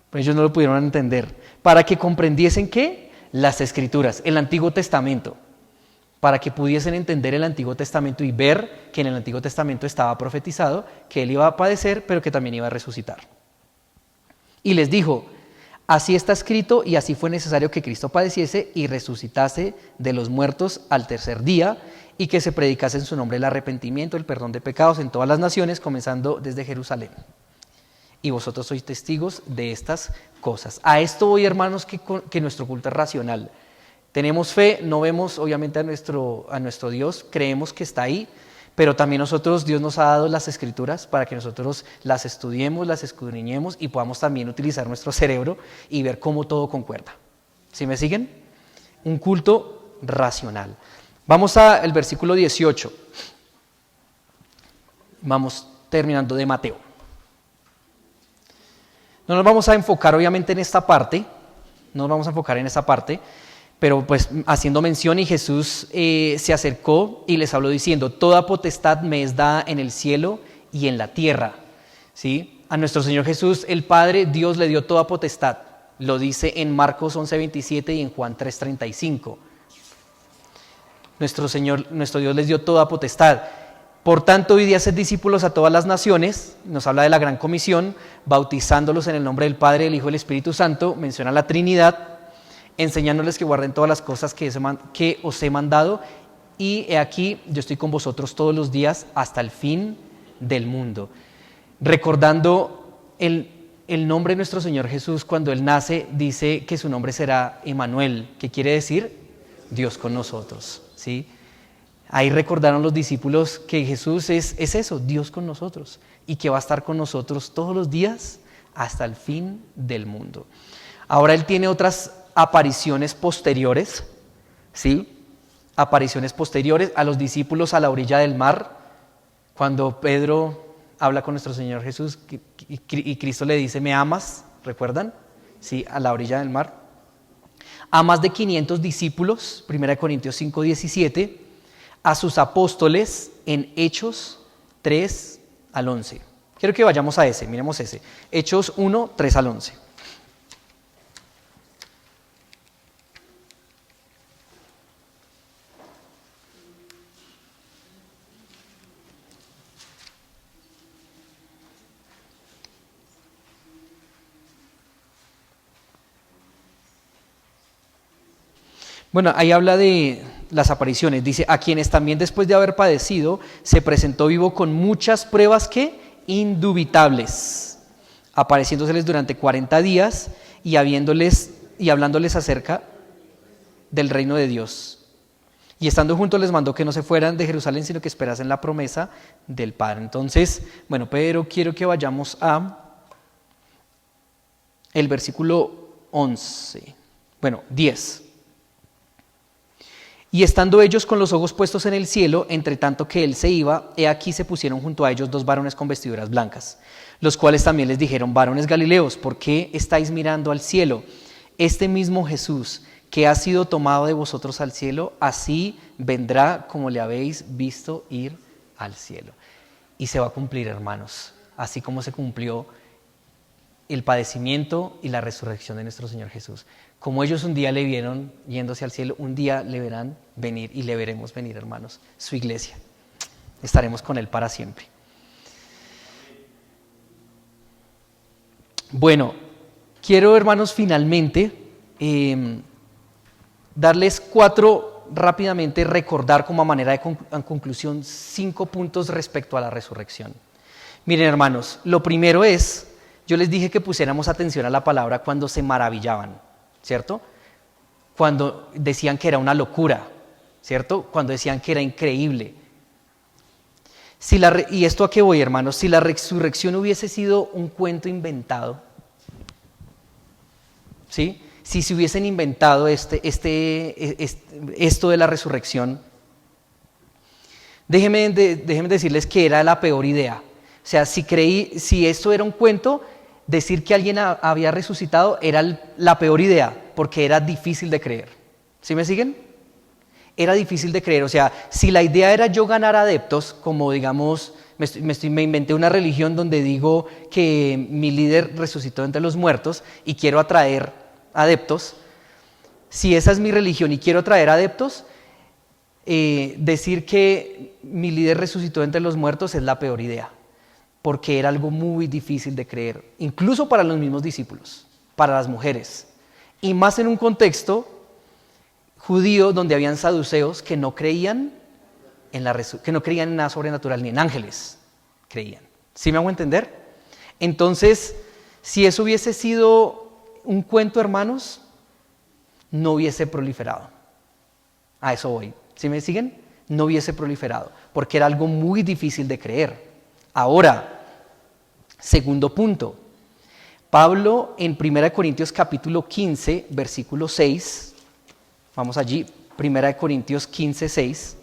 Pero ellos no lo pudieron entender. Para que comprendiesen ¿qué? Las Escrituras, el Antiguo Testamento. Para que pudiesen entender el Antiguo Testamento y ver que en el Antiguo Testamento estaba profetizado que Él iba a padecer, pero que también iba a resucitar. Y les dijo, así está escrito y así fue necesario que Cristo padeciese y resucitase de los muertos al tercer día y que se predicase en su nombre el arrepentimiento, el perdón de pecados en todas las naciones, comenzando desde Jerusalén. Y vosotros sois testigos de estas cosas. A esto voy, hermanos, que nuestro culto es racional. Tenemos fe, no vemos obviamente a nuestro Dios, creemos que está ahí, pero también nosotros, Dios nos ha dado las Escrituras para que nosotros las estudiemos, las escudriñemos y podamos también utilizar nuestro cerebro y ver cómo todo concuerda. ¿Sí me siguen? Un culto racional. Vamos al versículo 18. Vamos terminando de Mateo. No nos vamos a enfocar obviamente en esta parte, pero pues haciendo mención y Jesús se acercó y les habló diciendo, toda potestad me es dada en el cielo y en la tierra. ¿Sí? A nuestro Señor Jesús, el Padre, Dios le dio toda potestad. Lo dice en Marcos 11:27 y en Juan 3:35. Nuestro Dios les dio toda potestad. Por tanto, hoy día haced discípulos a todas las naciones, nos habla de la gran comisión, bautizándolos en el nombre del Padre, del Hijo y del Espíritu Santo, menciona la Trinidad, enseñándoles que guarden todas las cosas que os he mandado, y he aquí, yo estoy con vosotros todos los días hasta el fin del mundo. Recordando el nombre de nuestro Señor Jesús, cuando Él nace, dice que su nombre será Emmanuel, que quiere decir Dios con nosotros, ¿sí? Ahí recordaron los discípulos que Jesús es eso, Dios con nosotros, y que va a estar con nosotros todos los días hasta el fin del mundo. Ahora Él tiene otras apariciones posteriores, ¿sí? Apariciones posteriores a los discípulos a la orilla del mar, cuando Pedro habla con nuestro Señor Jesús y Cristo le dice, ¿me amas? ¿Recuerdan? Sí, a la orilla del mar. A más de 500 discípulos, 1 Corintios 5:17, a sus apóstoles en Hechos 3 al 11. Quiero que vayamos a ese, miremos ese. Hechos 1, 3 al 11. Bueno, ahí habla de las apariciones. Dice, a quienes también después de haber padecido, se presentó vivo con muchas pruebas que indubitables, apareciéndoseles durante 40 días y hablándoles acerca del reino de Dios. Y estando juntos les mandó que no se fueran de Jerusalén, sino que esperasen la promesa del Padre. Entonces, bueno, pero quiero que vayamos a el versículo 11. Bueno, 10. Y estando ellos con los ojos puestos en el cielo, entre tanto que él se iba, he aquí se pusieron junto a ellos 2 varones con vestiduras blancas, los cuales también les dijeron, varones galileos, ¿por qué estáis mirando al cielo? Este mismo Jesús, que ha sido tomado de vosotros al cielo, así vendrá como le habéis visto ir al cielo. Y se va a cumplir, hermanos, así como se cumplió el padecimiento y la resurrección de nuestro Señor Jesús. Como ellos un día le vieron yéndose al cielo, un día le verán venir y le veremos venir, hermanos, su iglesia. Estaremos con Él para siempre. Bueno, quiero, hermanos, finalmente darles 4 rápidamente recordar como a manera de conclusión 5 puntos respecto a la resurrección. Miren, hermanos, lo primero es, yo les dije que pusiéramos atención a la palabra cuando se maravillaban, ¿cierto? Cuando decían que era una locura, ¿cierto? Cuando decían que era increíble. ¿Y esto a qué voy, hermanos? Si la resurrección hubiese sido un cuento inventado, ¿sí? Si se hubiesen inventado esto de la resurrección, déjenme decirles que era la peor idea. O sea, si esto era un cuento, decir que alguien había resucitado era la peor idea, porque era difícil de creer. ¿Sí me siguen? Era difícil de creer. O sea, si la idea era yo ganar adeptos, como digamos, me inventé una religión donde digo que mi líder resucitó entre los muertos y quiero atraer adeptos, si esa es mi religión y quiero atraer adeptos, decir que mi líder resucitó entre los muertos es la peor idea, porque era algo muy difícil de creer, incluso para los mismos discípulos, para las mujeres, y más en un contexto judío donde habían saduceos que no creían en nada sobrenatural ni en ángeles, creían. ¿Sí me hago entender? Entonces, si eso hubiese sido un cuento, hermanos, no hubiese proliferado. A eso voy. ¿Sí me siguen? No hubiese proliferado, porque era algo muy difícil de creer. Ahora, segundo punto. Pablo en 1 Corintios capítulo 15, versículo 6, vamos allí, 1 Corintios 15, 6.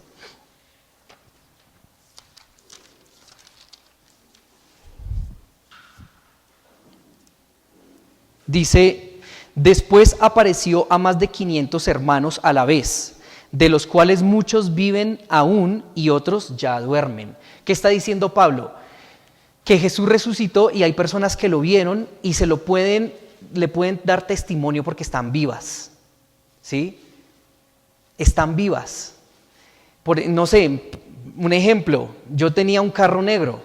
Dice, después apareció a más de 500 hermanos a la vez, de los cuales muchos viven aún y otros ya duermen. ¿Qué está diciendo Pablo? Que Jesús resucitó y hay personas que lo vieron y le pueden dar testimonio porque están vivas. ¿Sí? Están vivas. No sé, un ejemplo, yo tenía un carro negro,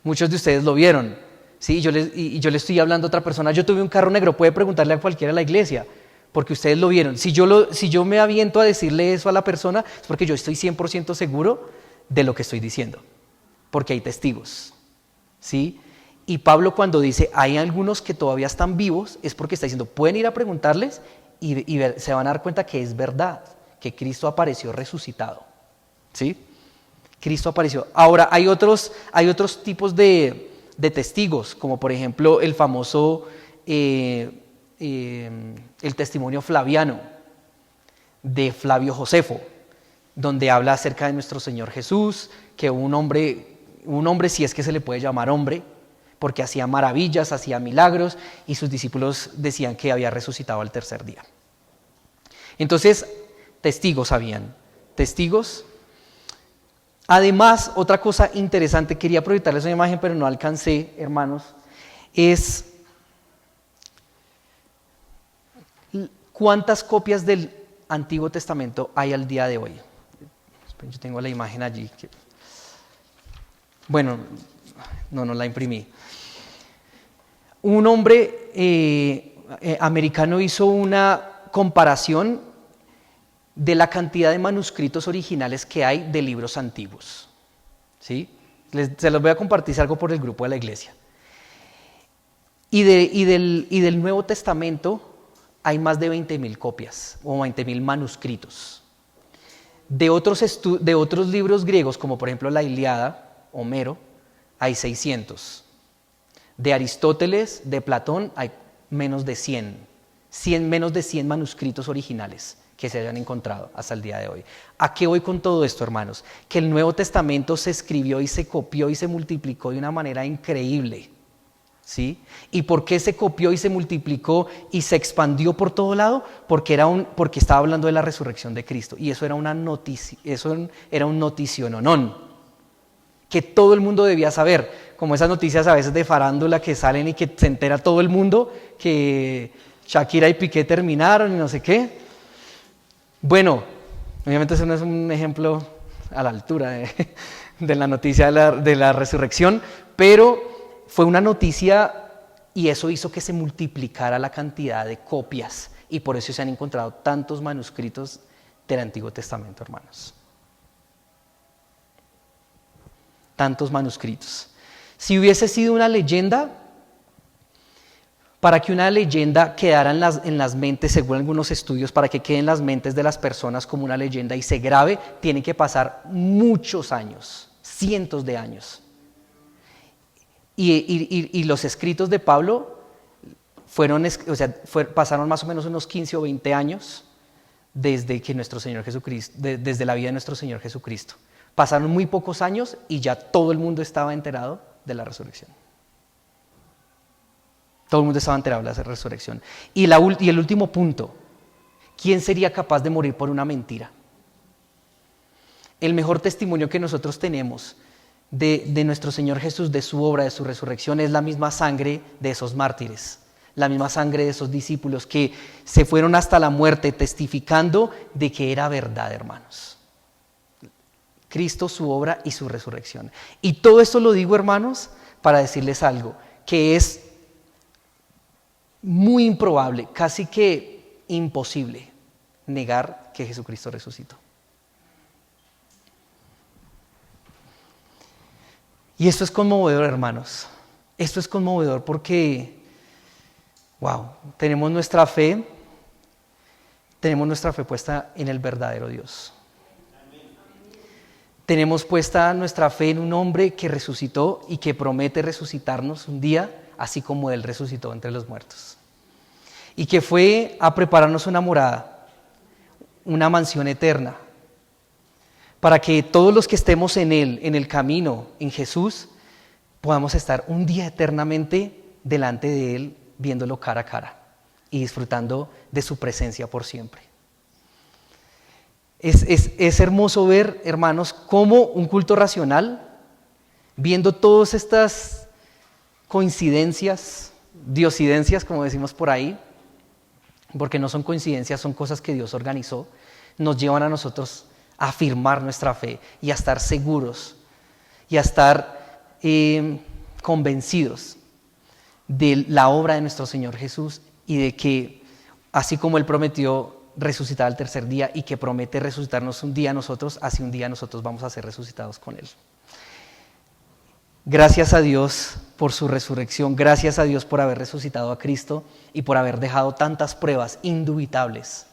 muchos de ustedes lo vieron, ¿sí? Y yo le estoy hablando a otra persona, yo tuve un carro negro, puede preguntarle a cualquiera de la iglesia, porque ustedes lo vieron. Si yo me aviento a decirle eso a la persona, es porque yo estoy 100% seguro de lo que estoy diciendo, porque hay testigos, ¿sí? Y Pablo cuando dice, hay algunos que todavía están vivos, es porque está diciendo, pueden ir a preguntarles y se van a dar cuenta que es verdad, que Cristo apareció resucitado, ¿sí? Cristo apareció. Ahora, hay otros tipos de testigos, como por ejemplo el famoso, el testimonio flaviano de Flavio Josefo, donde habla acerca de nuestro Señor Jesús, que un hombre si es que se le puede llamar hombre, porque hacía maravillas, hacía milagros, y sus discípulos decían que había resucitado al tercer día. Entonces, testigos habían, testigos. Además, otra cosa interesante, quería proyectarles una imagen, pero no alcancé, hermanos, es cuántas copias del Antiguo Testamento hay al día de hoy. Yo tengo la imagen allí. Bueno, no la imprimí. Un hombre americano hizo una comparación de la cantidad de manuscritos originales que hay de libros antiguos. ¿Sí? Se los voy a compartir algo por el grupo de la iglesia. Y del Nuevo Testamento hay más de 20,000 copias o 20,000 manuscritos. De otros libros griegos, como por ejemplo la Ilíada, Homero, hay 600. De Aristóteles, de Platón, hay menos de 100 manuscritos originales que se hayan encontrado hasta el día de hoy. ¿A qué voy con todo esto, hermanos? Que el Nuevo Testamento se escribió y se copió y se multiplicó de una manera increíble, ¿sí? ¿Y por qué se copió y se multiplicó y se expandió por todo lado? Porque estaba hablando de la resurrección de Cristo, y eso era una noticia, eso era un noticiononón, que todo el mundo debía saber, como esas noticias a veces de farándula que salen y que se entera todo el mundo que Shakira y Piqué terminaron y no sé qué. Bueno, obviamente eso no es un ejemplo a la altura de la noticia de la resurrección, pero fue una noticia y eso hizo que se multiplicara la cantidad de copias, y por eso se han encontrado tantos manuscritos del Antiguo Testamento, hermanos. Tantos manuscritos. Si hubiese sido una leyenda, para que una leyenda quedara en las mentes, según algunos estudios, para que quede en las mentes de las personas como una leyenda y se grabe, tienen que pasar muchos años, cientos de años. Y los escritos de Pablo pasaron más o menos unos 15 o 20 años desde que nuestro Señor Jesucristo, desde la vida de nuestro Señor Jesucristo. Pasaron muy pocos años y ya todo el mundo estaba enterado de la resurrección. Todo el mundo estaba enterado de la resurrección. Y el último punto, ¿quién sería capaz de morir por una mentira? El mejor testimonio que nosotros tenemos de nuestro Señor Jesús, de su obra, de su resurrección, es la misma sangre de esos mártires, la misma sangre de esos discípulos que se fueron hasta la muerte testificando de que era verdad, hermanos. Cristo, su obra y su resurrección. Y todo esto lo digo, hermanos, para decirles algo, que es muy improbable, casi que imposible, negar que Jesucristo resucitó. Y esto es conmovedor, hermanos. Esto es conmovedor porque, tenemos nuestra fe puesta en el verdadero Dios. Tenemos puesta nuestra fe en un hombre que resucitó y que promete resucitarnos un día, así como Él resucitó entre los muertos. Y que fue a prepararnos una morada, una mansión eterna, para que todos los que estemos en Él, en el camino, en Jesús, podamos estar un día eternamente delante de Él, viéndolo cara a cara y disfrutando de su presencia por siempre. Es hermoso ver, hermanos, cómo un culto racional, viendo todas estas coincidencias, diosidencias, como decimos por ahí, porque no son coincidencias, son cosas que Dios organizó, nos llevan a nosotros a afirmar nuestra fe y a estar seguros y a estar convencidos de la obra de nuestro Señor Jesús y de que, así como Él prometió resucitar al tercer día y que promete resucitarnos un día a nosotros, así un día nosotros vamos a ser resucitados con Él. Gracias a Dios por su resurrección, gracias a Dios por haber resucitado a Cristo y por haber dejado tantas pruebas indubitables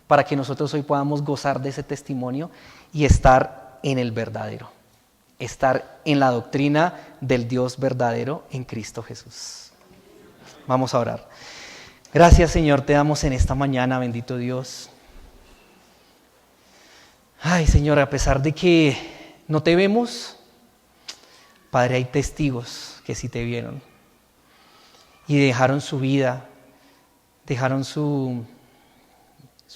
para que nosotros hoy podamos gozar de ese testimonio y estar en el verdadero, estar en la doctrina del Dios verdadero en Cristo Jesús. Vamos a orar. Gracias, Señor, te damos en esta mañana, bendito Dios. Ay, Señor, a pesar de que no te vemos, Padre, hay testigos que sí te vieron y dejaron su vida, dejaron su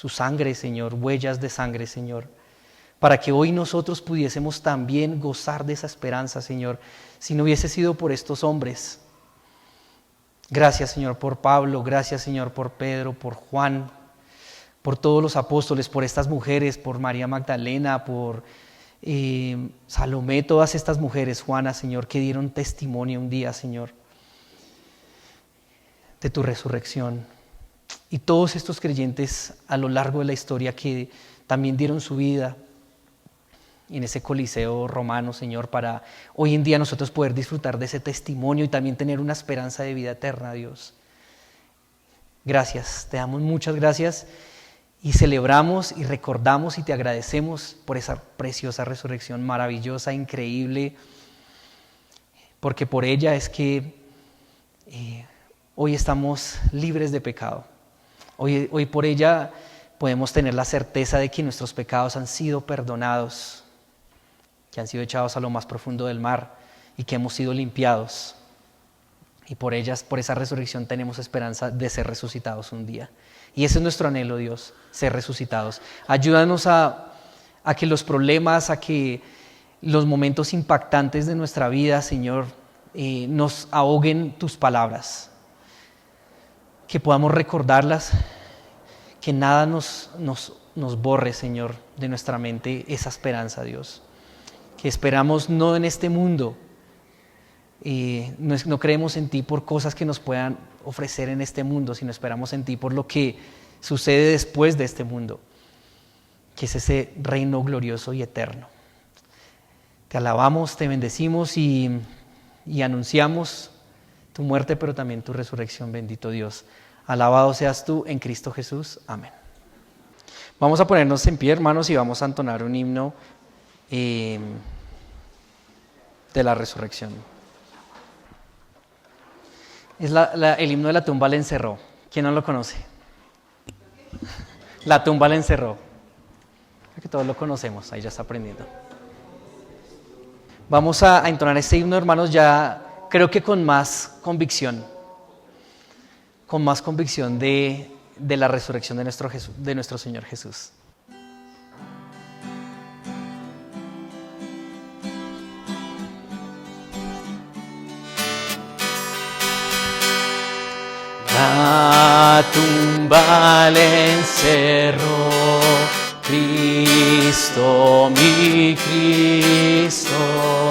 sangre, Señor, huellas de sangre, Señor, para que hoy nosotros pudiésemos también gozar de esa esperanza, Señor, si no hubiese sido por estos hombres. Gracias, Señor, por Pablo, gracias, Señor, por Pedro, por Juan, por todos los apóstoles, por estas mujeres, por María Magdalena, por Salomé, todas estas mujeres, Juana, Señor, que dieron testimonio un día, Señor, de tu resurrección. Y todos estos creyentes a lo largo de la historia que también dieron su vida en ese coliseo romano, Señor, para hoy en día nosotros poder disfrutar de ese testimonio y también tener una esperanza de vida eterna, Dios. Gracias, te damos muchas gracias y celebramos y recordamos y te agradecemos por esa preciosa resurrección maravillosa, increíble, porque por ella es que hoy estamos libres de pecado. Hoy por ella podemos tener la certeza de que nuestros pecados han sido perdonados, que han sido echados a lo más profundo del mar y que hemos sido limpiados. Y por esa resurrección tenemos esperanza de ser resucitados un día. Y ese es nuestro anhelo, Dios, ser resucitados. Ayúdanos a que los problemas, a que los momentos impactantes de nuestra vida, Señor, nos ahoguen tus palabras. Que podamos recordarlas, que nada nos borre, Señor, de nuestra mente esa esperanza, Dios. Que esperamos no en este mundo, no creemos en ti por cosas que nos puedan ofrecer en este mundo, sino esperamos en ti por lo que sucede después de este mundo. que es ese reino glorioso y eterno. Te alabamos, te bendecimos y anunciamos tu muerte, pero también tu resurrección, bendito Dios. Alabado seas tú en Cristo Jesús. Amén. Vamos a ponernos en pie, hermanos, y vamos a entonar un himno de la resurrección. Es el himno de La tumba le encerró. ¿Quién no lo conoce? La tumba le encerró. Creo que todos lo conocemos, ahí ya está aprendiendo. Vamos a entonar este himno, hermanos, ya creo que con más convicción de la resurrección de nuestro Señor Jesús. La tumba le encerró, Cristo, mi Cristo,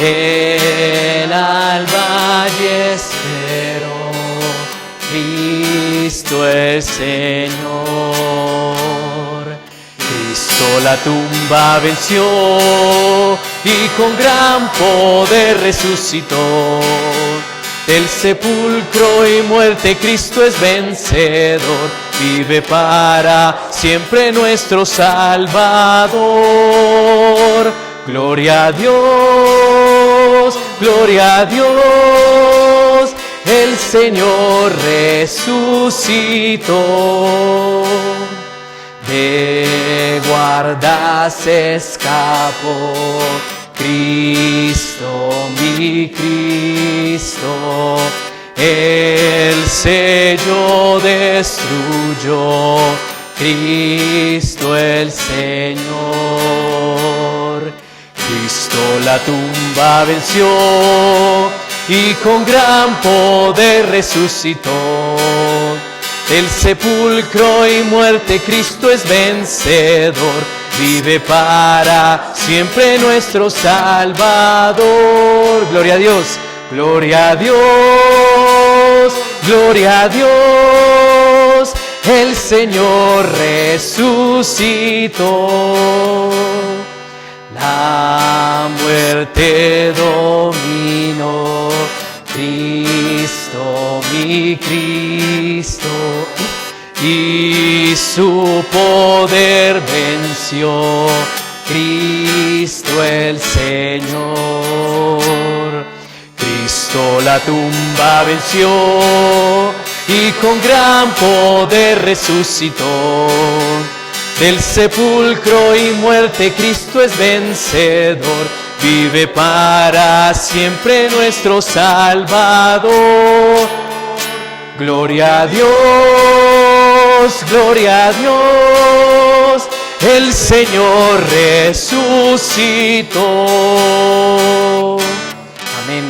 el alba y esperó, Cristo el Señor. Cristo la tumba venció y con gran poder resucitó. Del sepulcro y muerte Cristo es vencedor, vive para siempre nuestro Salvador. Gloria a Dios, gloria a Dios, el Señor resucitó. De guarda se escapó, Cristo, mi Cristo, el sello destruyó, Cristo el Señor. Cristo la tumba venció y con gran poder resucitó. Del sepulcro y muerte Cristo es vencedor, vive para siempre nuestro Salvador. Gloria a Dios, gloria a Dios, gloria a Dios, el Señor resucitó. La muerte dominó, Cristo, mi Cristo, y su poder venció, Cristo el Señor. Cristo la tumba venció y con gran poder resucitó. Del sepulcro y muerte Cristo es vencedor, vive para siempre nuestro Salvador. Gloria a Dios, gloria a Dios, el Señor resucitó. Amén.